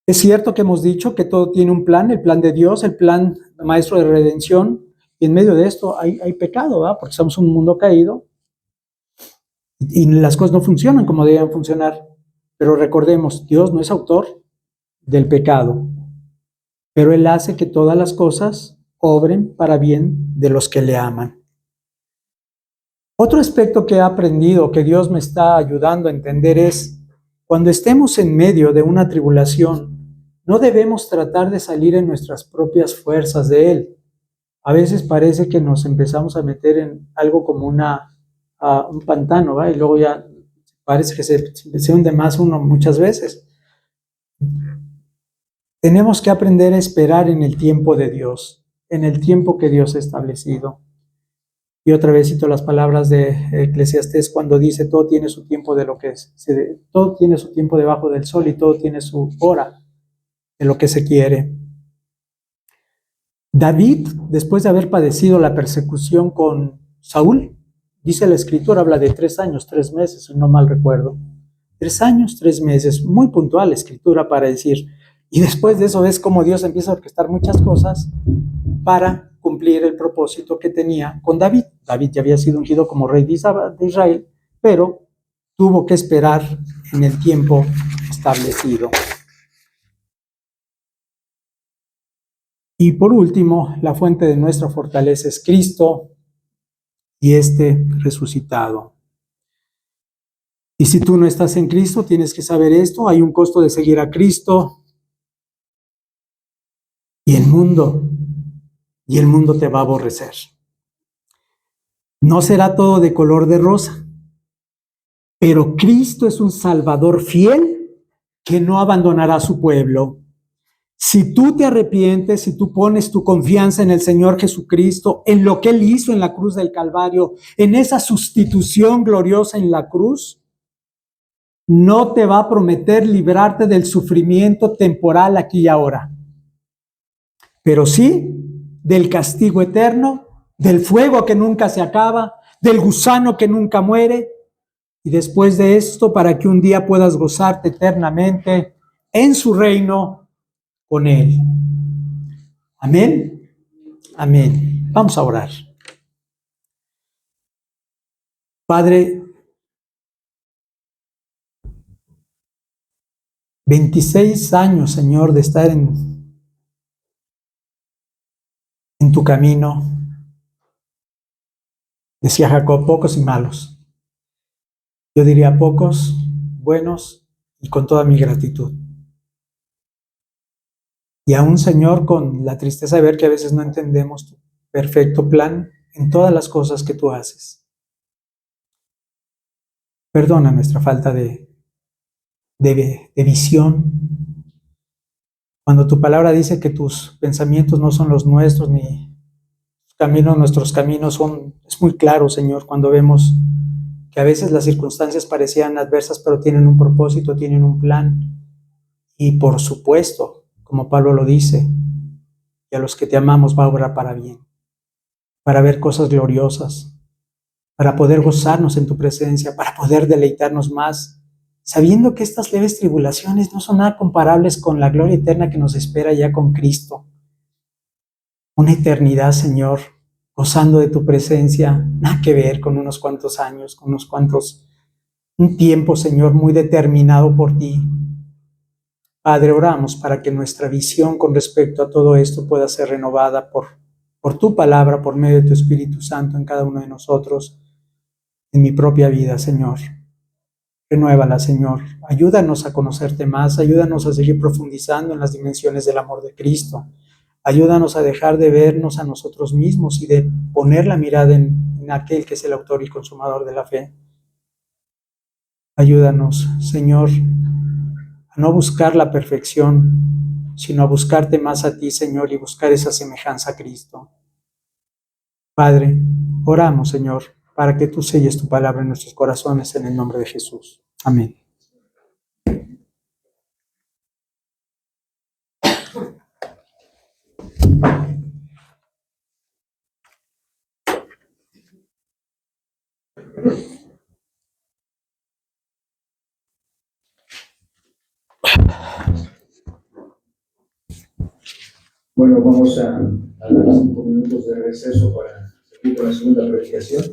Es cierto que hemos dicho que todo tiene un plan, el plan de Dios, el plan maestro de redención, y en medio de esto hay pecado, ¿verdad? Porque somos un mundo caído y las cosas no funcionan como deben funcionar. Pero recordemos, Dios no es autor del pecado, pero Él hace que todas las cosas obren para bien de los que le aman. Otro aspecto que he aprendido, que Dios me está ayudando a entender es, cuando estemos en medio de una tribulación, no debemos tratar de salir en nuestras propias fuerzas de Él. A veces parece que nos empezamos a meter en algo como un pantano, ¿va? Y luego ya parece que se hunde más uno muchas veces. Tenemos que aprender a esperar en el tiempo de Dios, en el tiempo que Dios ha establecido. Y otra vez cito las palabras de Eclesiastés cuando dice, todo tiene su tiempo todo tiene su tiempo debajo del sol y todo tiene su hora de lo que se quiere. David, después de haber padecido la persecución con Saúl, dice la Escritura, habla de 3 años, 3 meses, si no mal recuerdo. 3 años, 3 meses, muy puntual la Escritura para decir. Y después de eso ves cómo Dios empieza a orquestar muchas cosas para cumplir el propósito que tenía con David. David ya había sido ungido como rey de Israel, pero tuvo que esperar en el tiempo establecido. Y por último, la fuente de nuestra fortaleza es Cristo y este resucitado. Y si tú no estás en Cristo, tienes que saber esto, hay un costo de seguir a Cristo y el mundo te va a aborrecer. No será todo de color de rosa, pero Cristo es un Salvador fiel que no abandonará a su pueblo. Si tú te arrepientes, si tú pones tu confianza en el Señor Jesucristo, en lo que Él hizo en la cruz del Calvario, en esa sustitución gloriosa en la cruz, no te va a prometer librarte del sufrimiento temporal aquí y ahora, pero sí del castigo eterno, del fuego que nunca se acaba, del gusano que nunca muere, y después de esto, para que un día puedas gozarte eternamente en su reino con Él. Amén. Amén. Vamos a orar. Padre, 26 años, Señor, de estar en tu camino. Decía Jacob, pocos y malos. Yo diría pocos, buenos y con toda mi gratitud. Y aún, Señor, con la tristeza de ver que a veces no entendemos tu perfecto plan en todas las cosas que tú haces. Perdona nuestra falta de visión. Cuando tu palabra dice que tus pensamientos no son los nuestros, ni nuestros caminos es muy claro, Señor, cuando vemos que a veces las circunstancias parecían adversas, pero tienen un propósito, tienen un plan. Y por supuesto, como Pablo lo dice, y a los que te amamos va a obrar para bien, para ver cosas gloriosas, para poder gozarnos en tu presencia, para poder deleitarnos más, sabiendo que estas leves tribulaciones no son nada comparables con la gloria eterna que nos espera ya con Cristo. una eternidad, Señor, gozando de tu presencia, nada que ver con unos cuantos años, con unos cuantos, un tiempo, Señor, muy determinado por ti. Padre, oramos para que nuestra visión con respecto a todo esto pueda ser renovada por tu palabra, por medio de tu Espíritu Santo en cada uno de nosotros, en mi propia vida, Señor. Renuévala, Señor. Ayúdanos a conocerte más, ayúdanos a seguir profundizando en las dimensiones del amor de Cristo. Ayúdanos a dejar de vernos a nosotros mismos y de poner la mirada en aquel que es el autor y consumador de la fe. Ayúdanos, Señor, a no buscar la perfección, sino a buscarte más a ti, Señor, y buscar esa semejanza a Cristo. Padre, oramos, Señor, para que tú selles tu palabra en nuestros corazones en el nombre de Jesús. Amén. Bueno, vamos a dar 5 minutos de receso para seguir con la segunda predicación.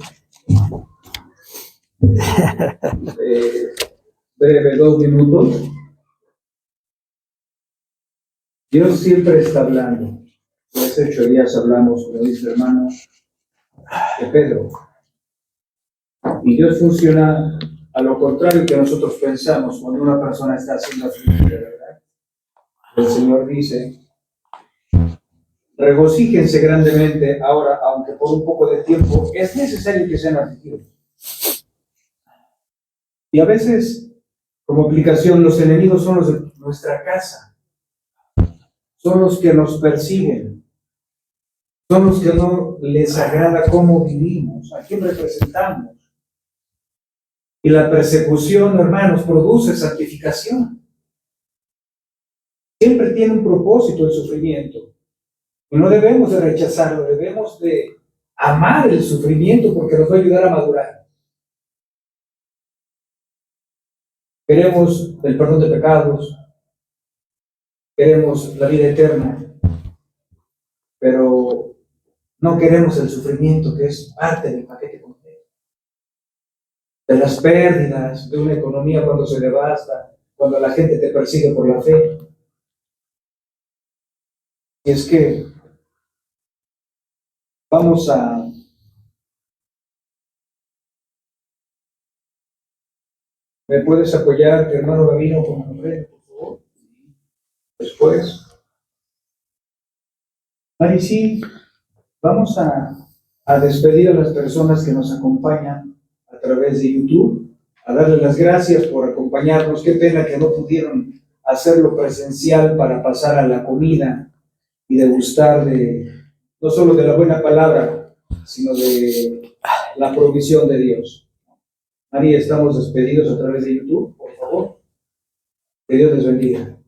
Breve, 2 minutos. Dios siempre está hablando. Hace 8 días hablamos, como dice el hermano, de Pedro. Y Dios funciona a lo contrario que nosotros pensamos cuando una persona está haciendo afligida, ¿verdad? El Señor dice: regocíjense grandemente ahora, aunque por un poco de tiempo es necesario que sean afligidos. Y a veces, como aplicación, los enemigos son los de nuestra casa, son los que nos persiguen, son los que no les agrada cómo vivimos, a quién representamos. Y la persecución, hermanos, produce santificación. Siempre tiene un propósito el sufrimiento. Y no debemos de rechazarlo, debemos de amar el sufrimiento porque nos va a ayudar a madurar. Queremos el perdón de pecados, queremos la vida eterna, pero no queremos el sufrimiento que es parte del paquete completo. De las pérdidas, de una economía cuando se devasta, cuando la gente te persigue por la fe. Y es que vamos a ¿me puedes apoyar, hermano Gavino, con nombre, por favor? Después. Mari, sí, vamos a despedir a las personas que nos acompañan a través de YouTube, a darles las gracias por acompañarnos. Qué pena que no pudieron hacerlo presencial para pasar a la comida y degustar no solo de la buena palabra, sino de la provisión de Dios. Mari, estamos despedidos a través de YouTube, por favor. Que Dios les bendiga.